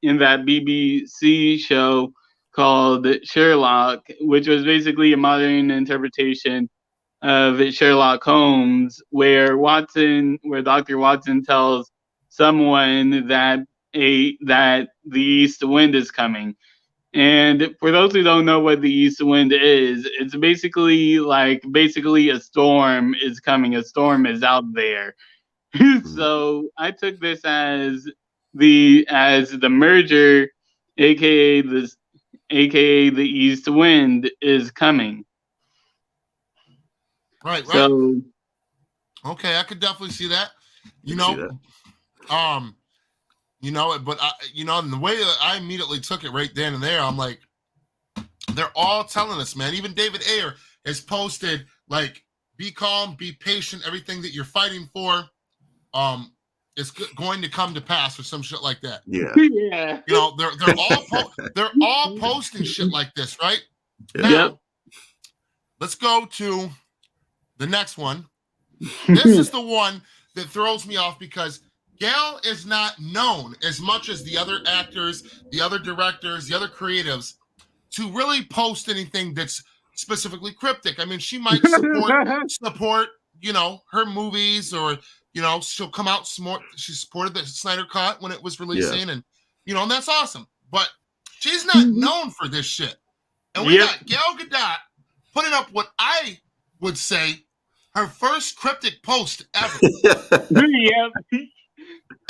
BBC show called Sherlock, which was basically a modern interpretation of Sherlock Holmes, where Dr. Watson tells someone that the east wind is coming. And for those who don't know what the east wind is, it's basically a storm is coming. A storm is out there. So I took this as the merger, aka the east wind is coming. Right. So, okay, I could definitely see that. But and the way that I immediately took it right then and there, I'm like, they're all telling us, man. Even David Ayer has posted, like, be calm, be patient, everything that you're fighting for. is going to come to pass or some shit like that. Yeah. Yeah. You know, they're all posting shit like this, right? Yeah. Now, let's go to the next one. This is the one that throws me off because Gal is not known as much as the other actors, the other directors, the other creatives to really post anything that's specifically cryptic. I mean, she might support, you know, her movies, or, you know, she'll come out smart. She supported the Snyder Cut when it was releasing, and, you know, and that's awesome. But she's not known for this shit. And we got Gal Gadot putting up what I would say her first cryptic post ever.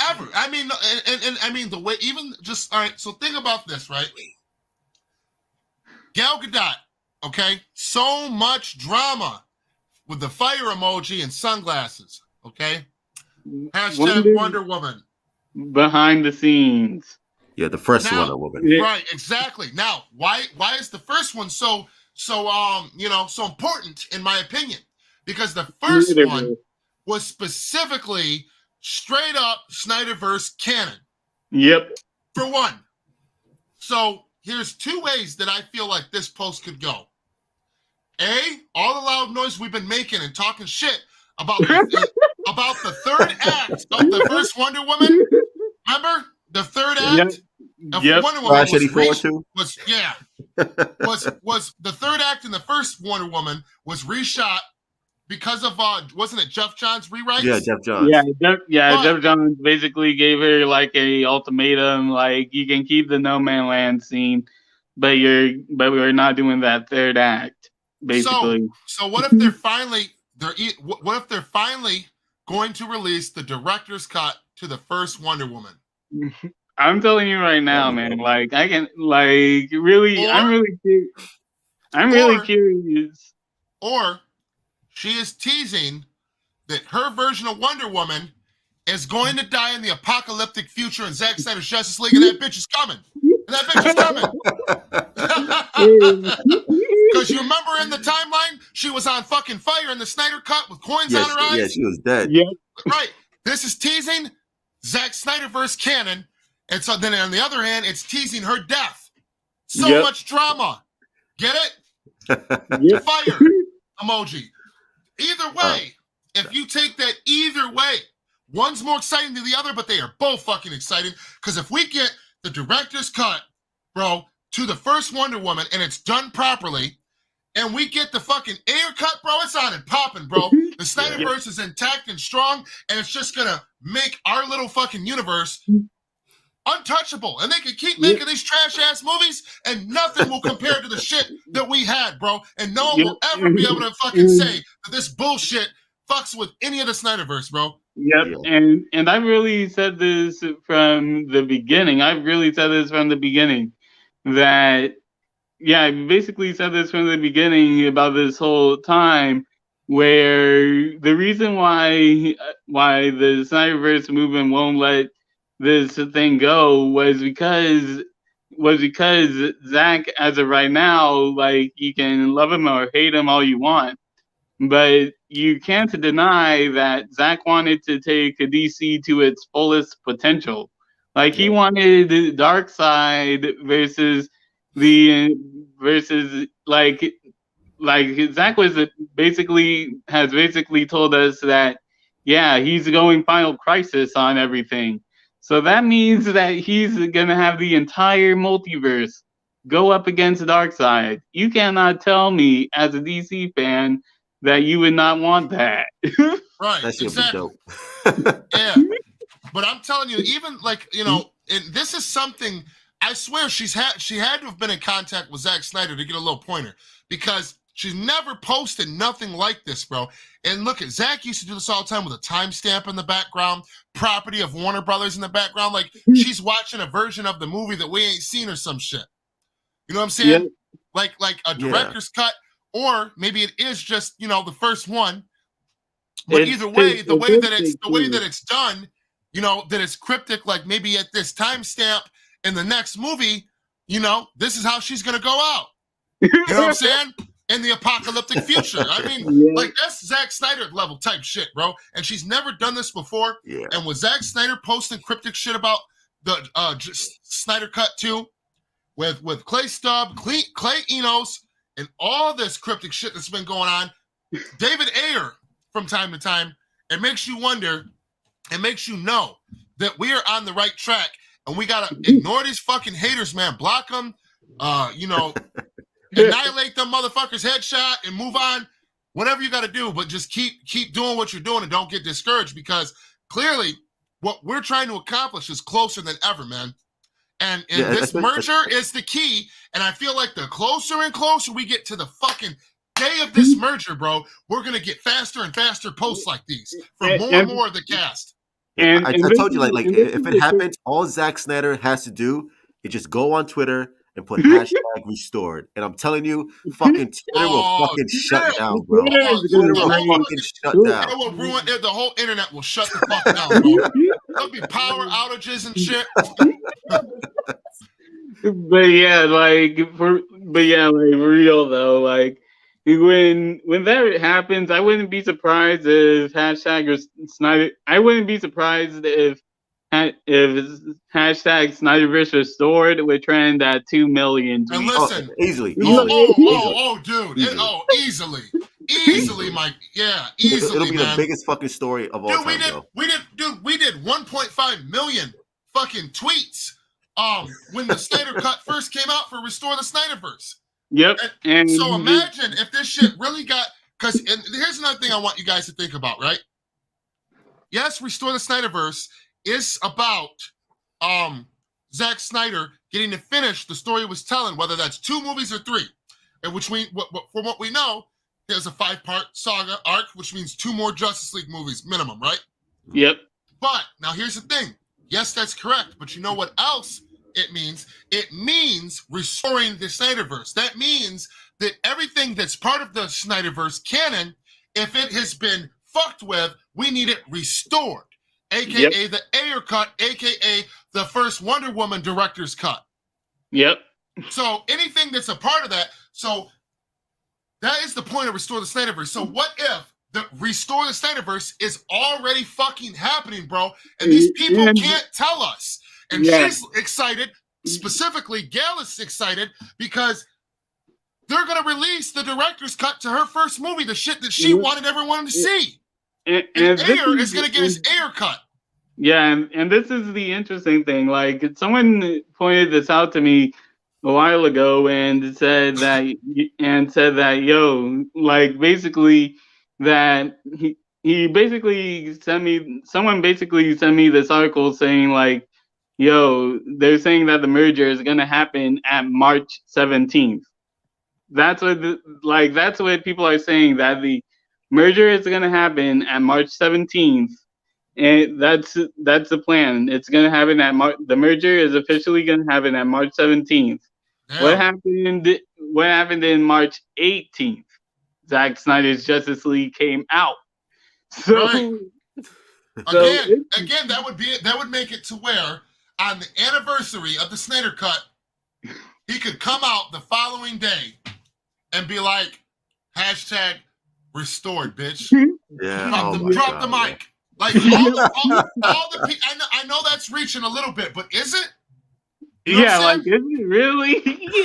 Ever. I mean, and I mean, the way, even just, all right, so think about this, right? Gal Gadot, okay? So much drama with the fire emoji and sunglasses, okay? Hashtag Wonder Woman. Behind the scenes. Yeah, the first Now, Wonder Woman. Right, exactly. Now, why is the first one so you know, so important in my opinion? Because the first one was specifically straight up Snyderverse canon. Yep. For one. So here's two ways that I feel like this post could go. A, all the loud noise we've been making and talking shit about about the third act of the first Wonder Woman. Remember the third act of Wonder Woman was the third act in the first Wonder Woman was reshot because of wasn't it Jeff Johns' rewrites? Yeah, Jeff Johns. Jeff Johns basically gave her like a ultimatum, like you can keep the No Man Land scene, but we're not doing that third act. Basically. So what if they're finally going to release the director's cut to the first Wonder Woman? I'm telling you right now, man. Like I can, like really, I'm really curious. Or she is teasing that her version of Wonder Woman is going to die in the apocalyptic future in Zack Snyder's Justice League, and that bitch is coming. And that bitch is coming. Because you remember in the timeline, she was on fucking fire in the Snyder Cut with coins on her eyes? Yeah, she was dead. Yep. Right. This is teasing Zack Snyderverse canon. And so then on the other hand, it's teasing her death. So much drama. Get it? Fire emoji. Either way, if you take that either way, one's more exciting than the other, but they are both fucking exciting. Because if we get the director's cut, bro, to the first Wonder Woman, and it's done properly, and we get the fucking Ayer cut, bro, it's on and popping, bro. The Snyderverse is intact and strong, and it's just gonna make our little fucking universe untouchable. And they can keep making these trash-ass movies, and nothing will compare to the shit that we had, bro. And no one will ever be able to fucking say that this bullshit fucks with any of the Snyderverse, bro. Yep, and I've really said this from the beginning. That, I basically said this from the beginning about this whole time, where the reason why the Snyderverse movement won't let this thing go was because Zack, as of right now, like, you can love him or hate him all you want, but you can't deny that Zack wanted to take DC to its fullest potential. Like, he wanted Darkseid versus Zack has basically told us that, he's going Final Crisis on everything. So that means that he's gonna have the entire multiverse go up against Darkseid. You cannot tell me as a DC fan that you would not want that. Right, That's exactly. dope. Yeah. But I'm telling you, even like, you know, and this is something, I swear she had to have been in contact with Zack Snyder to get a little pointer, because she's never posted nothing like this, bro. And look, at Zack used to do this all the time with a timestamp in the background, property of Warner Brothers in the background, like she's watching a version of the movie that we ain't seen or some shit. You know what I'm saying? Yeah. Like a director's cut, or maybe it is just, you know, the first one. But either way, the way that it's done, you know, that it's cryptic, like maybe at this timestamp in the next movie, you know, this is how she's gonna go out. You know what I'm saying? in the apocalyptic future. I mean, like that's Zack Snyder level type shit, bro. And she's never done this before. Yeah. And with Zack Snyder posting cryptic shit about the Snyder Cut 2 with Clay Staub, Clay Enos, and all this cryptic shit that's been going on, David Ayer from time to time, it makes you wonder, it makes you know that we are on the right track, and we gotta ignore these fucking haters, man. Block them, annihilate them motherfuckers, headshot, and move on. Whatever you gotta do, but just keep doing what you're doing and don't get discouraged, because clearly what we're trying to accomplish is closer than ever, man. And this merger is the key, and I feel like the closer and closer we get to the fucking day of this merger, bro, we're gonna get faster and faster posts like these from more and more of the cast. And I told you, like if it happens, all Zack Snyder has to do is just go on Twitter and put hashtag restored. And I'm telling you, fucking Twitter will fucking shut down, bro. Twitter will fucking shut down. It will ruin it. The whole internet will shut the fuck down, bro. There'll be power outages and shit. But yeah, like for real though, like when that happens, I wouldn't be surprised if hashtag Snyder. I wouldn't be surprised if hashtag Snyderverse restored would trend at 2 million. And listen, easily. Dude, easily, Mike. Yeah, easily. It'll be man. the biggest fucking story of all time. We did 1.5 million fucking tweets. When the Snyder Cut first came out for Restore the Snyderverse. Yep. And so imagine if this shit really got, because here's another thing I want you guys to think about, right? Yes, Restore the Snyderverse is about Zack Snyder getting to finish the story he was telling, whether that's 2 movies or 3. And which from what we know, there's a 5-part saga arc, which means 2 more Justice League movies minimum, right? Yep. But now here's the thing. Yes, that's correct. But you know what else it means? It means restoring the Snyderverse. That means that everything that's part of the Snyderverse canon, if it has been fucked with, we need it restored. AKA the Ayer cut, AKA the first Wonder Woman director's cut. Yep. So anything that's a part of that, so that is the point of Restore the Snyderverse. So what if the Restore the Snyderverse is already fucking happening, bro, and these people can't tell us? And she's excited, specifically Gail is excited, because they're going to release the director's cut to her first movie, the shit that she wanted everyone to see. And Ayer is going to get his Ayer cut. Yeah, and this is the interesting thing. Like, someone pointed this out to me a while ago and said that, yo, like, basically that he basically sent me, someone basically sent me this article saying, like, yo, they're saying that the merger is going to happen at March 17th. That's what people are saying, that the merger is going to happen at March 17th. And that's the plan. It's going to happen the merger is officially going to happen at March 17th. Yeah. What happened in March 18th? Zack Snyder's Justice League came out. So, right. Again, that would make it to where on the anniversary of the Snyder Cut, he could come out the following day and be like, hashtag restored, bitch. Yeah. Drop the mic. Like all the people, I know that's reaching a little bit, but is it? You know like, is it really?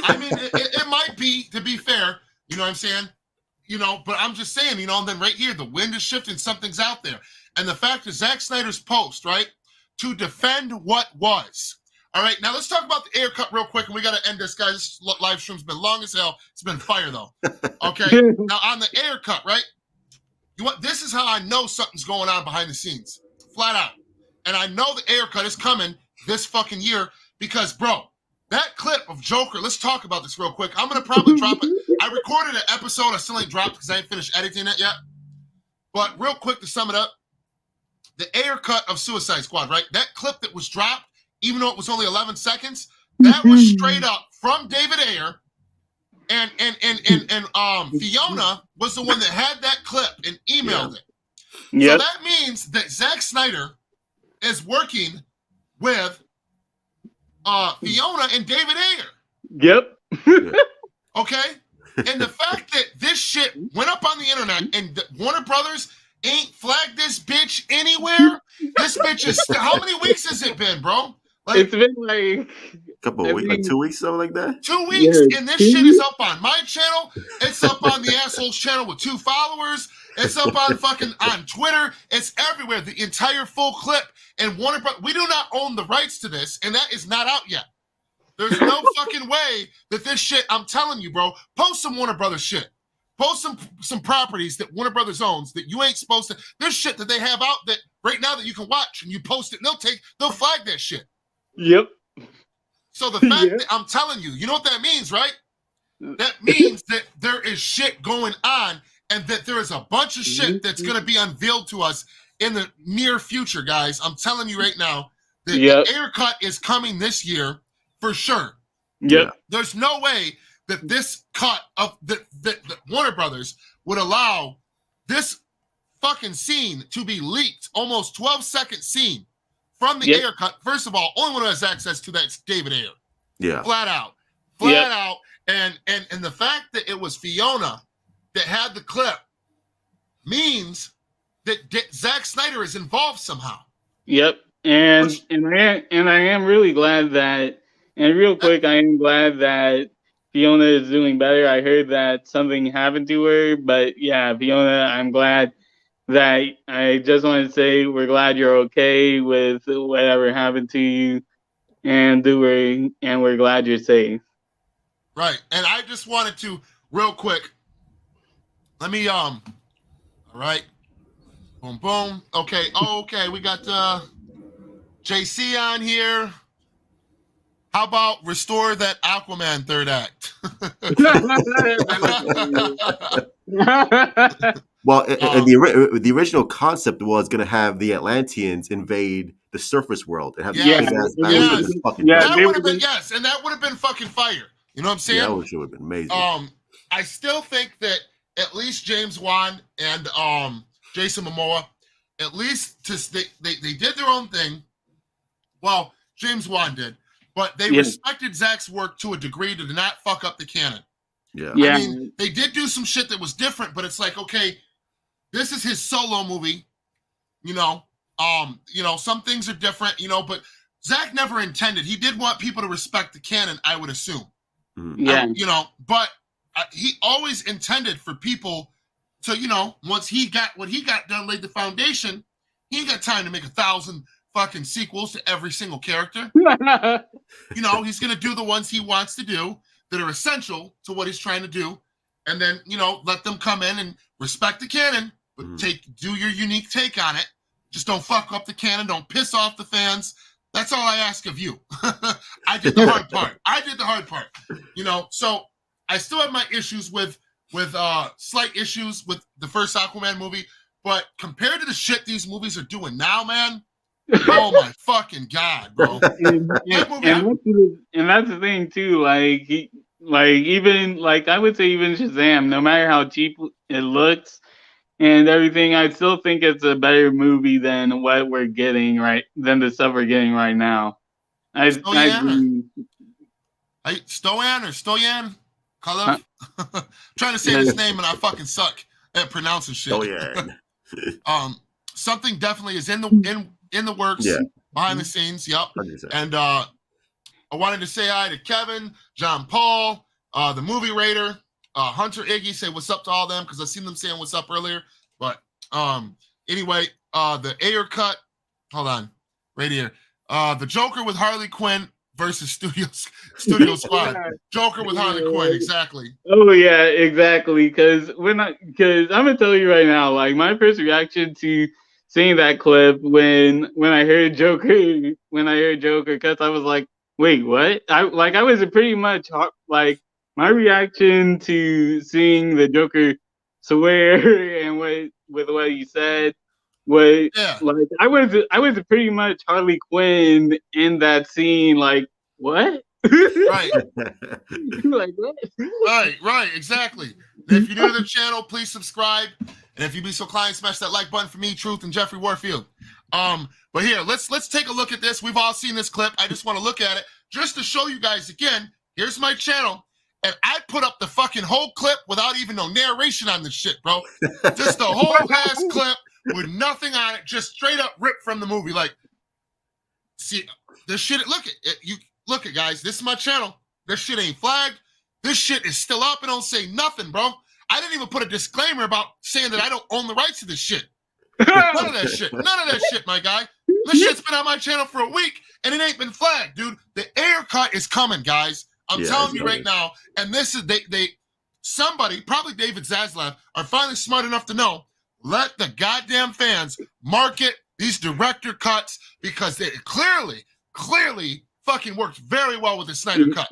I mean, it might be, to be fair. You know what I'm saying? You know, but I'm just saying, you know, and then right here, the wind is shifting, something's out there. And the fact is, Zack Snyder's post, right, to defend what was. All right, now let's talk about the Ayer cut real quick, and we got to end this, guys. This live stream's been long as hell. It's been fire, though. Okay, now on the Ayer cut, right, this is how I know something's going on behind the scenes, flat out. And I know the Ayer cut is coming this fucking year because, bro, that clip of Joker, let's talk about this real quick. I'm going to probably drop it. I recorded an episode. I still ain't dropped because I ain't finished editing it yet. But real quick to sum it up, the Ayer cut of Suicide Squad, right? That clip that was dropped, even though it was only 11 seconds, that was straight up from David Ayer. And Fiona was the one that had that clip and emailed it. Yep. So that means that Zack Snyder is working with Fiona and David Ayer. Yep. Okay? And the fact that this shit went up on the internet and Warner Brothers ain't flagged this bitch anywhere. This bitch is how many weeks has it been, bro? Like, it's been like a couple of weeks, like 2 weeks, something like that. 2 weeks, and this shit is up on my channel. It's up on the asshole's channel with 2 followers. It's up on on Twitter. It's everywhere. The entire full clip. And Warner Brothers, we do not own the rights to this, and that is not out yet. There's no fucking way that this shit. I'm telling you, bro. Post some Warner Brothers shit. Post some properties that Warner Brothers owns that you ain't supposed to. There's shit that they have out that right now that you can watch, and you post it. And they'll flag that shit. Yep. So the fact that I'm telling you, you know what that means, right? That means that there is shit going on and that there is a bunch of shit that's going to be unveiled to us in the near future, guys. I'm telling you right now that the Ayer cut is coming this year for sure. Yep. There's no way that this cut of that Warner Brothers would allow this fucking scene to be leaked, almost 12-second scene from the Ayer cut. First of all, only one who has access to that's David Ayer. Yeah. Flat out. And the fact that it was Fiona that had the clip means that Zack Snyder is involved somehow. Yep. And I am really glad that, and real quick, I am glad that Fiona is doing better. I heard that something happened to her, but yeah, Fiona, I'm glad that I just want to say we're glad you're okay with whatever happened to you, and we're glad you're safe. Right. And I just wanted to real quick. Let me all right. Boom boom. Okay. Oh, okay. We got JC on here. How about restore that Aquaman third act? Well, the original concept was going to have the Atlanteans invade the surface world and have that would have been and that would have been fucking fire. You know what I'm saying? Yeah, that would have been amazing. I still think that at least James Wan and Jason Momoa, at least they did their own thing. Well, James Wan did, but they respected Zach's work to a degree to not fuck up the canon. Yeah. I mean, they did do some shit that was different, but it's like, okay, this is his solo movie. Some things are different, but Zach never intended. He did want people to respect the canon, I would assume. Yeah. But he always intended for people to, once he got what he got done, laid the foundation, he ain't got time to make 1,000 fucking sequels to every single character. He's going to do the ones he wants to do that are essential to what he's trying to do. And then, let them come in and respect the canon, but do your unique take on it. Just don't fuck up the canon. Don't piss off the fans. That's all I ask of you. I did the hard part. So I still have my issues with slight issues with the first Aquaman movie, but compared to the shit these movies are doing now, man, oh my fucking God, bro. And that's the thing too, like even I would say even Shazam, no matter how cheap it looks and everything, I still think it's a better movie than what we're getting than the stuff we're getting right now. Stoyan? Trying to say his name and I fucking suck at pronouncing shit. Stoyan. Something definitely is in the works behind the scenes. Yep. 100%. And I wanted to say hi to Kevin, John Paul, the movie Raider, Hunter Iggy, say what's up to all them because I seen them saying what's up earlier. But anyway, the Ayer cut. Hold on, right here. The Joker with Harley Quinn versus Studio Squad. Joker with Harley Quinn, exactly. Oh yeah, exactly. Because I'm gonna tell you right now, like my first reaction to seeing that clip when I heard Joker, because I was like, wait, what? I was pretty much like my reaction to seeing the Joker swear and with what he said was like I was pretty much Harley Quinn in that scene. Like what? Right. Like what? Right, exactly. If you're new to the channel, please subscribe. And if you be so kind, smash that like button for me, Truth, and Jeffrey Warfield. But here, let's take a look at this. We've all seen this clip. I just want to look at it just to show you guys again. Here's my channel. And I put up the fucking whole clip without even no narration on the shit, bro. Just the whole ass clip with nothing on it, just straight up ripped from the movie. Like, see, this shit, look it, guys. This is my channel. This shit ain't flagged. This shit is still up and don't say nothing, bro. I didn't even put a disclaimer about saying that I don't own the rights to this shit. None of that shit. None of that shit, my guy. This shit's been on my channel for a week and it ain't been flagged, dude. The Ayer cut is coming, guys. I'm telling you right now. And this is somebody, probably David Zaslav, are finally smart enough to know. Let the goddamn fans market these director cuts because they clearly fucking worked very well with the Snyder cut.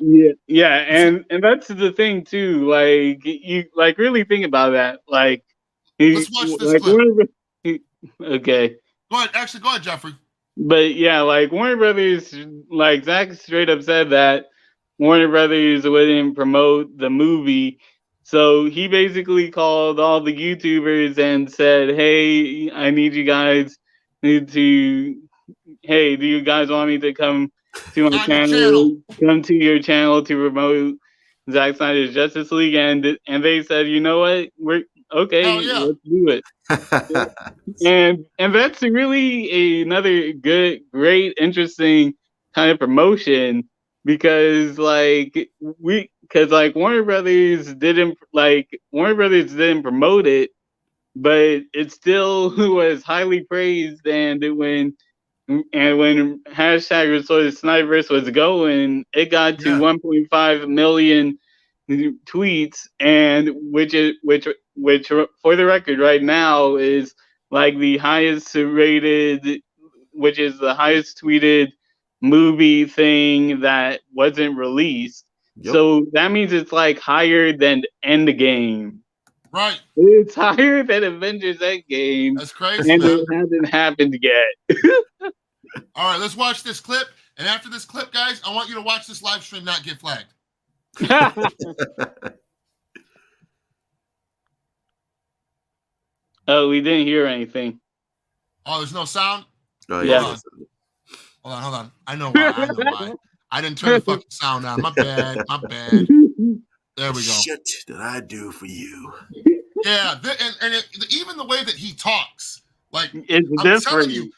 Yeah, and that's the thing too. Like you really think about that. Like let's watch this clip. Okay. Go ahead, Jeffrey. But yeah, like Warner Brothers, like Zach straight up said that Warner Brothers wouldn't promote the movie. So he basically called all the YouTubers and said, "Hey, I need you guys to, hey, do you guys want me to come to my channel, come to your channel to promote Zack Snyder's Justice League?" And they said, "You know what? We're okay. Let's do it." and that's really another good, great, interesting kind of promotion because Warner Brothers didn't promote it, but it still was highly praised. And when hashtag Restore the Snyderverse was going, it got to 1.5 million tweets, and which for the record right now is like the highest rated, which is the highest tweeted movie thing that wasn't released. Yep. So that means it's like higher than Endgame. Right. It's higher than Avengers Endgame. That's crazy, and man. It hasn't happened yet. All right, let's watch this clip. And after this clip, guys, I want you to watch this live stream not get flagged. Oh, we didn't hear anything. Oh, there's no sound? Oh, yeah. Hold on. I know why. I didn't turn the fucking sound on. My bad. There we go. Shit that I do for you. Yeah, even the way that he talks, like, it's I'm different. telling you,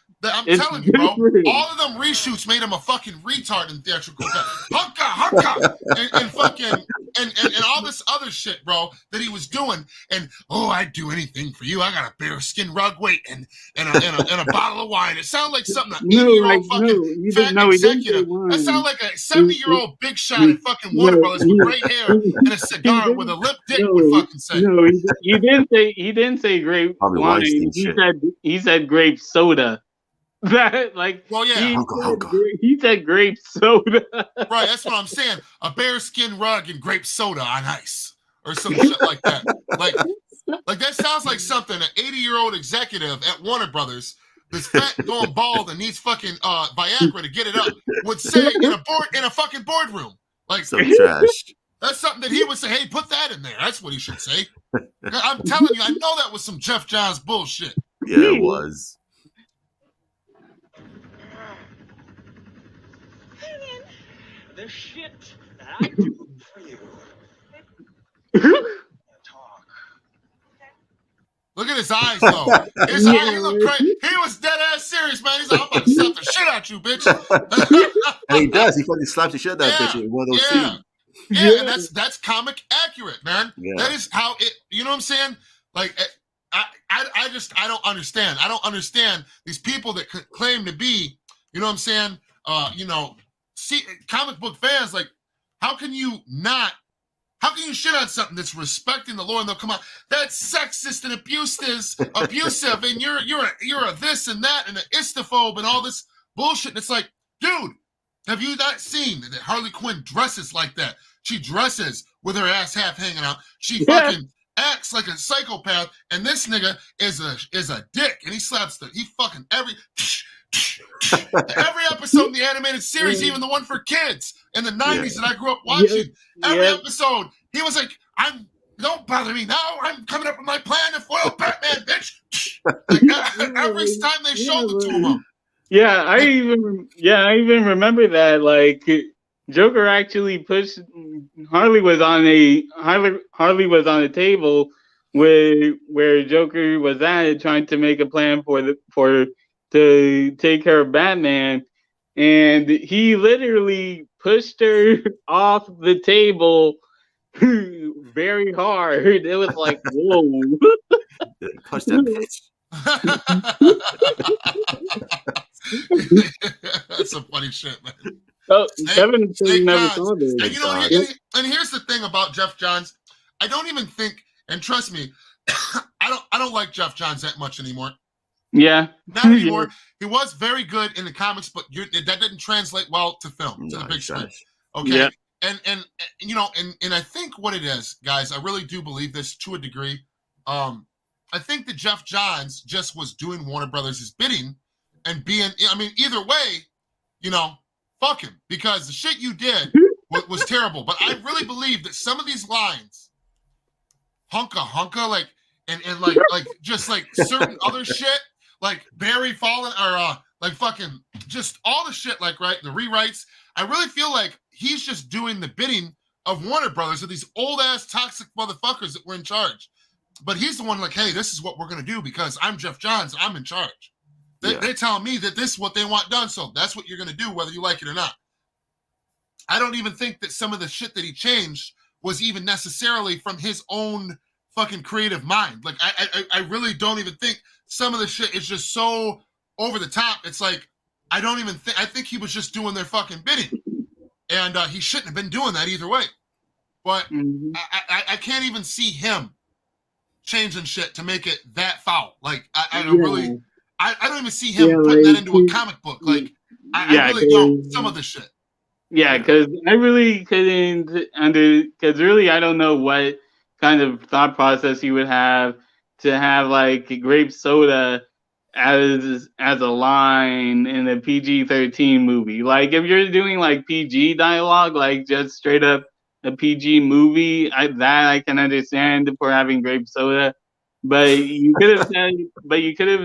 bro, all of them reshoots made him a fucking retard in theatrical cut. Hunka, and fucking and all this other shit, bro, that he was doing. And I'd do anything for you. I got a bearskin rug weight and a bottle of wine. It sounded like something an 80-year-old fucking fat executive. That sounded like a 70-year-old big shot at fucking Warner Brothers with gray hair and a cigar with a lip dick would fucking say. No, he didn't say grape wine. He said grape soda. That he said grape soda. Right, that's what I'm saying. A bearskin rug and grape soda on ice, or some shit like that. Like that sounds like something an 80-year-old executive at Warner Brothers that's fat, going bald, and needs fucking Viagra to get it up would say in a fucking boardroom. Like some trash. That's something that he would say. Hey, put that in there. That's what he should say. I'm telling you, I know that was some Jeff Johns bullshit. Yeah, it was. The shit that I do for you. Talk. Look at his eyes, though. His eyes, he look crazy. He was dead ass serious, man. He's like, I'm about to slap the shit out you, bitch. And he does. He fucking slaps the shit out of that bitch in one of those scenes. Yeah, and that's comic accurate, man. Yeah. That is how it. You know what I'm saying? Like, I don't understand. I don't understand these people that claim to be. You know what I'm saying? See, comic book fans, like, how can you shit on something that's respecting the lore and they'll come out, that's sexist and abusive, and you're a this and that and an istophobe and all this bullshit. And it's like, dude, have you not seen that Harley Quinn dresses like that? She dresses with her ass half hanging out. She fucking acts like a psychopath, and this nigga is a dick, and he fucking every episode in the animated series, even the one for kids in the 90s that I grew up watching, every episode, he was like, don't bother me now, I'm coming up with my plan to foil Batman, bitch. Like, every time they showed it to him. Yeah, I even remember that, like, Joker actually pushed. Harley was on a table where Joker was at, trying to make a plan to take care of Batman, and he literally pushed her off the table very hard. It was like, whoa. Punch that bitch. That's some funny shit, man. Oh, Kevin never saw this. And you know, and here's the thing about Jeff Johns. I don't even think, and trust me, I don't like Jeff Johns that much anymore. Yeah, not anymore. Yeah. He was very good in the comics, but that didn't translate well to film, to the big screen. Okay, yeah. And you know, and I think what it is, guys, I really do believe this to a degree. I think that Jeff Johns just was doing Warner Brothers' bidding and being. I mean, either way, you know, fuck him, because the shit you did was terrible. But I really believe that some of these lines, hunka, like, and like just like certain other shit. Like Barry falling, or like fucking just all the shit, like, right, the rewrites. I really feel like he's just doing the bidding of Warner Brothers, of these old ass toxic motherfuckers that were in charge. But he's the one like, hey, this is what we're gonna do because I'm Jeff Johns, I'm in charge. They're telling me that this is what they want done, so that's what you're gonna do, whether you like it or not. I don't even think that some of the shit that he changed was even necessarily from his own fucking creative mind. Like, I really don't even think. Some of the shit is just so over the top. It's like, I don't even think, I think he was just doing their fucking bidding. And he shouldn't have been doing that either way. But I can't even see him changing shit to make it that foul. Like, I don't even see him putting that into a comic book. Like, I really don't, some of the shit. Yeah, because I really couldn't because really I don't know what kind of thought process he would have to have like grape soda as a line in a PG-13 movie. Like if you're doing like PG dialogue, like just straight up a PG movie, I can understand for having grape soda. But you could have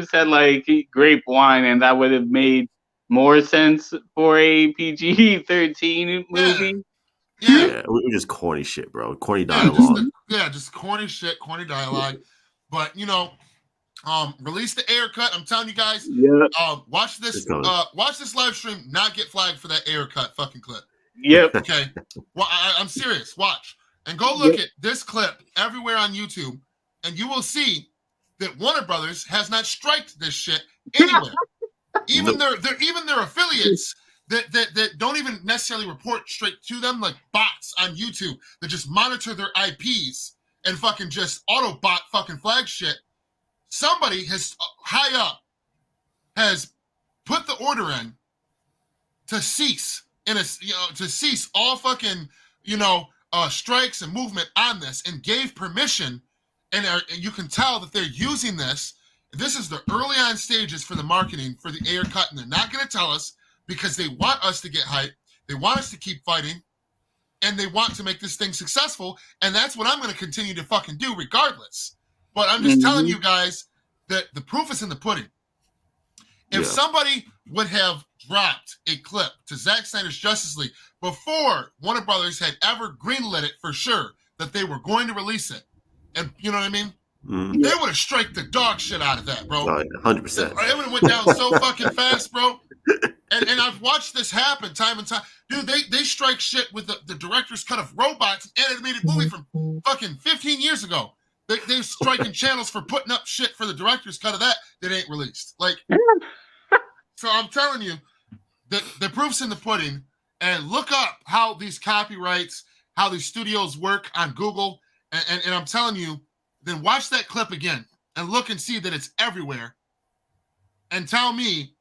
said like grape wine, and that would have made more sense for a PG-13 movie. Yeah, we're just corny shit, bro. Corny dialogue. Just corny shit, corny dialogue. But you know, release the Ayer cut. I'm telling you guys, watch this live stream. Not get flagged for that Ayer cut fucking clip. Yep. Okay. Well, I'm serious. Watch and go look at this clip everywhere on YouTube, and you will see that Warner Brothers has not striked this shit anywhere. Even their affiliates that don't even necessarily report straight to them, like bots on YouTube that just monitor their IPs and fucking just auto-bot fucking flag shit. Somebody has high up has put the order in to cease to cease all fucking strikes and movement on this, and gave permission, and you can tell that they're using this. This is the early on stages for the marketing for the Ayer cut, and they're not going to tell us because they want us to get hyped. They want us to keep fighting. And they want to make this thing successful, and that's what I'm going to continue to fucking do regardless. But I'm just telling you guys that the proof is in the pudding. If somebody would have dropped a clip to Zack Snyder's Justice League before Warner Brothers had ever greenlit it for sure that they were going to release it, and you know what I mean? They would have striked the dog shit out of that, bro. 100%. It would have went down so fucking fast, bro. And I've watched this happen time and time. Dude, they strike shit with the director's cut of Robots, an animated movie from fucking 15 years ago. They're striking channels for putting up shit for the director's cut of that ain't released. Like, so I'm telling you, the proof's in the pudding. And look up how these copyrights, how these studios work on Google. And I'm telling you, then watch that clip again and look and see that it's everywhere. And tell me,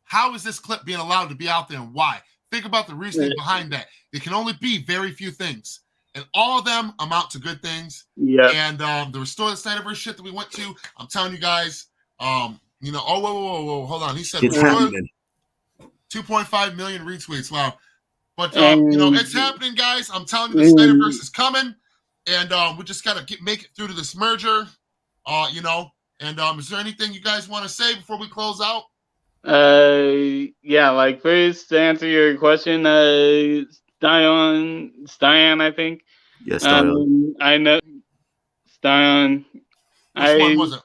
how is this clip being allowed to be out there and why? Think about the reasoning behind that. It can only be very few things. And all of them amount to good things. Yeah. And the Restore the Snyderverse shit that we went to, I'm telling you guys, whoa, hold on. He said 2.5 million retweets. Wow. But, it's happening, guys. I'm telling you, the Snyderverse is coming. And we just got to make it through to this merger, And is there anything you guys want to say before we close out? Yeah, like first to answer your question, Stian, I think. Yes, Starion. I know Stian. Which one was it?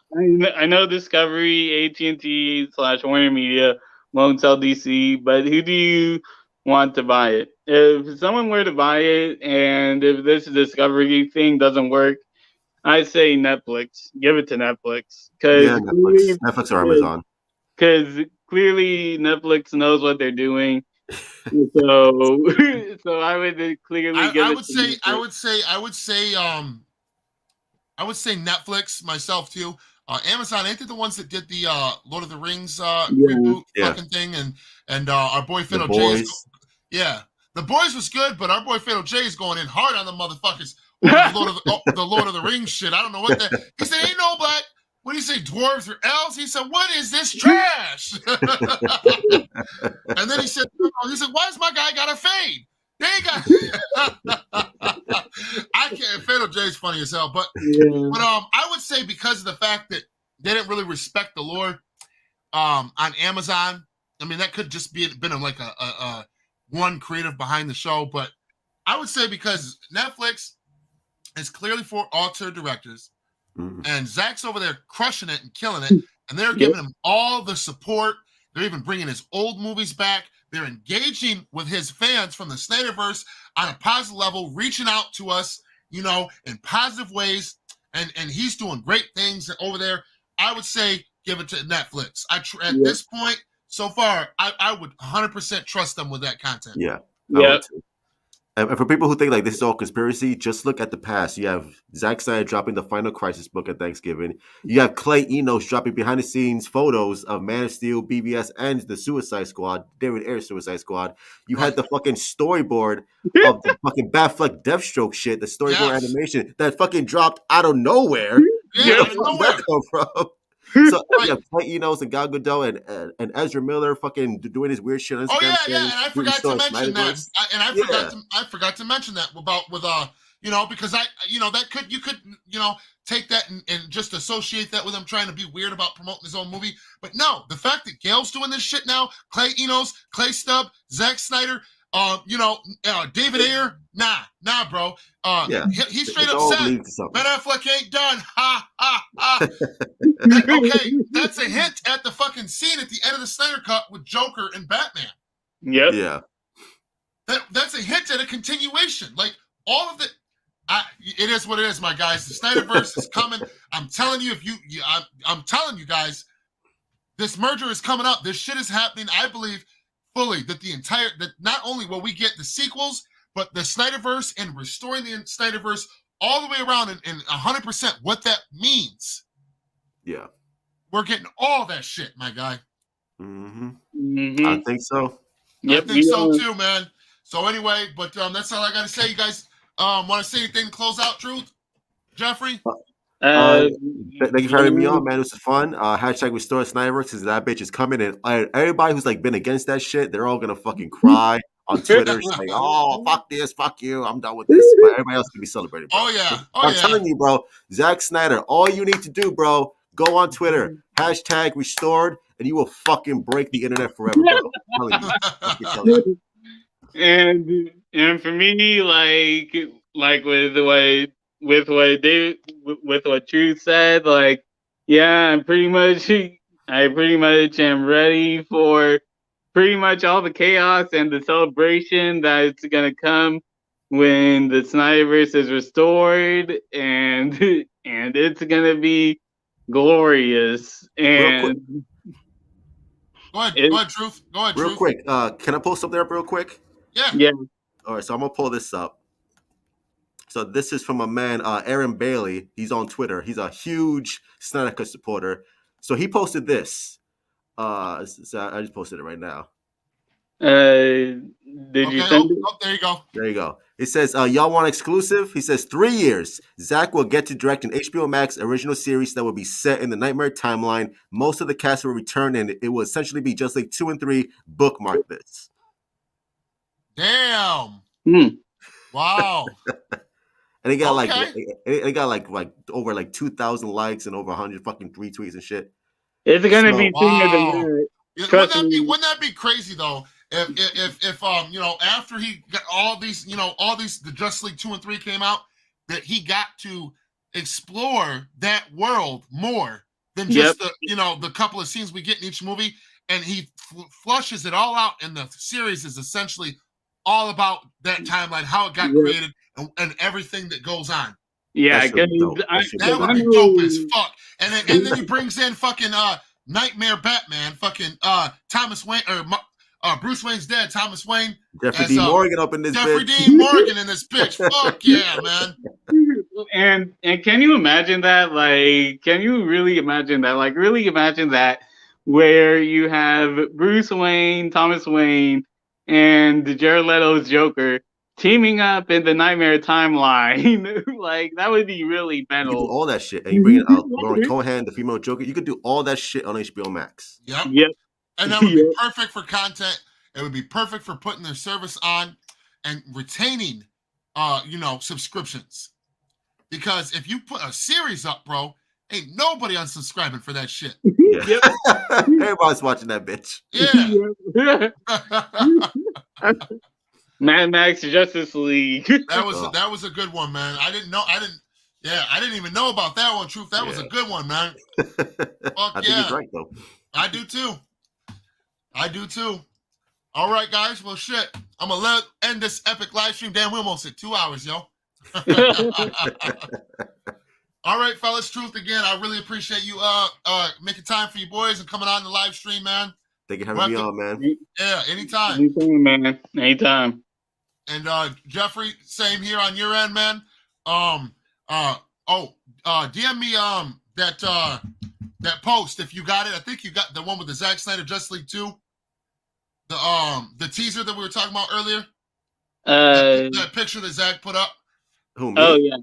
I know Discovery, AT&T / Warner Media won't sell DC, but who do you want to buy it? If someone were to buy it, and if this Discovery thing doesn't work, I say Netflix. Give it to Netflix, Yeah, Netflix or Amazon. because clearly Netflix knows what they're doing. So, so I would clearly give I it. would say, I would say Netflix myself too. Amazon, ain't they the ones that did the Lord of the Rings reboot fucking thing, and our boy Fatal J is, yeah, The Boys was good, but our boy Fatal J is going in hard on the motherfuckers over the Lord of the Rings shit. I don't know what that. He said ain't no black. What do you say, dwarves or elves? He said, what is this trash? And then he said, why does my guy got a fade? They ain't got. I can't. Fatal J is funny as hell, but I would say because of the fact that they didn't really respect the lore on Amazon. I mean, that could just been like a one creative behind the show, but I would say because Netflix is clearly for auteur directors. Mm-hmm. And Zach's over there crushing it and killing it, and they're giving him all the support. They're even bringing his old movies back. They're engaging with his fans from the Snyderverse on a positive level, reaching out to us, in positive ways, and he's doing great things over there. I would say give it to Netflix. At this point, so far, I would 100% trust them with that content. Yeah. Yeah. And for people who think like this is all conspiracy, just look at the past. You have Zack Snyder dropping the Final Crisis book at Thanksgiving. You have Clay Enos dropping behind-the-scenes photos of Man of Steel, BVS, and the Suicide Squad, David Ayer's Suicide Squad. You had the fucking storyboard of the fucking Batfleck Deathstroke shit, the storyboard animation that fucking dropped out of nowhere. Yeah, where the fuck did that come from? So yeah, Clay Enos and Gal Gadot and Ezra Miller fucking doing his weird shit on Instagram. And I forgot to mention that. I forgot to mention that about with because you could take that and just associate that with him trying to be weird about promoting his own movie. But no, the fact that Gail's doing this shit now, Clay Enos, Clay Stubb, Zack Snyder, David Ayer, nah, bro. He straight up said, Ben Affleck ain't done. Ha, ha, ha. Okay, that's a hint at the fucking scene at the end of the Snyder Cut with Joker and Batman. Yep. Yeah. That's a hint at a continuation. Like, all of it, it is what it is, my guys. The Snyderverse is coming. I'm telling you, I'm telling you guys, this merger is coming up. This shit is happening. I believe fully that that not only will we get the sequels, but the Snyderverse and restoring the Snyderverse all the way around and 100% what that means. Yeah. We're getting all that shit, my guy. Mm-hmm. Mm-hmm. I think so. Yep, I think so too, man. So anyway, but that's all I got to say. You guys want to say anything to close out, Truth? Jeffrey? Thank you for having me on, man. This was fun. Hashtag restore Snyderverse because that bitch is coming. And everybody who's like been against that shit, they're all going to fucking cry on Twitter saying, oh, fuck this, fuck you, I'm done with this. But everybody else can be celebrating, bro. Oh, yeah. I'm telling you, bro, Zack Snyder, all you need to do, bro, go on Twitter, hashtag restored, and you will fucking break the internet forever, bro. I'm telling you. And for me, like with what Truth said, like, yeah, I pretty much am ready for pretty much all the chaos and the celebration that's gonna come when the Snyderverse is restored, and it's gonna be glorious. And go ahead, Truth. Go ahead, Real quick, can I pull something up real quick? Yeah. All right, so I'm gonna pull this up. So this is from a man, Aaron Bailey. He's on Twitter. He's a huge Snyder Cut supporter. So he posted this. So I just posted it right now. Did you send it? Oh, there you go. There you go. It says, y'all want exclusive? He says, 3 years. Zach will get to direct an HBO Max original series that will be set in the Nightmare timeline. Most of the cast will return, and it will essentially be just like 2 and 3. Bookmark this. Damn. Wow. And it got like over 2,000 likes and over 100 fucking retweets and shit. It's gonna be sooner than that. Wouldn't that be crazy though? If you know, after he got all these the Justice League 2 and 3 came out, that he got to explore that world more than just the couple of scenes we get in each movie, and he flushes it all out, and the series is essentially all about that timeline, how it got created, and everything that goes on. Yeah, that would be dope as fuck. And then he brings in fucking Nightmare Batman, fucking Thomas Wayne, or Bruce Wayne's dead, Thomas Wayne. Jeffrey D. Morgan up in this Jeffrey bitch. D. Morgan in this bitch. Fuck yeah, man. And can you imagine that? Like, can you really imagine that? Like, really imagine that, where you have Bruce Wayne, Thomas Wayne, and Jared Leto's Joker teaming up in the Nightmare timeline. Like, that would be really metal. You do all that shit, and you bring in Lauren Cohan, the female Joker. You could do all that shit on HBO Max. Yep. And that would be perfect for content. It would be perfect for putting their service on and retaining, subscriptions. Because if you put a series up, bro, ain't nobody unsubscribing for that shit. Yeah. Everybody's watching that bitch. Yeah. Mad Max Justice League. That was a good one, man. I didn't even know about that one, Truth. That was a good one, man. Fuck I think he's right, though. I do too. All right, guys. Well, shit. I'm going to end this epic live stream. Damn, we almost hit 2 hours, yo. All right, fellas. Truth, again, I really appreciate you making time for you boys and coming on the live stream, man. Thank you for having me on, man. Yeah, anytime. Anytime, man. Anytime. And Jeffrey, same here on your end, man. DM me that post if you got it. I think you got the one with the Zack Snyder Justice League 2. The teaser that we were talking about earlier. That picture that Zach put up. Who, me? Oh yeah.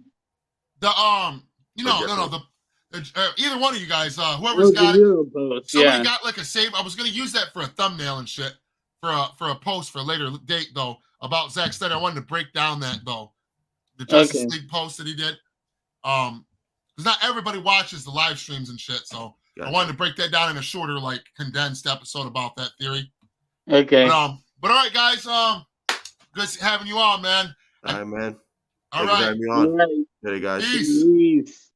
Either one of you guys, whoever's got it. Post. Somebody got like a save. I was gonna use that for a thumbnail and shit for a post for a later date though about Zack Snyder. I wanted to break down that though, the Justice League post that he did. Because not everybody watches the live streams and shit, so I wanted to break that down in a shorter, like condensed episode about that theory. Okay. But all right, guys. Good having you on, man. All right, man. All Thanks for right. having me on. All right. Hey, guys. Peace. Peace.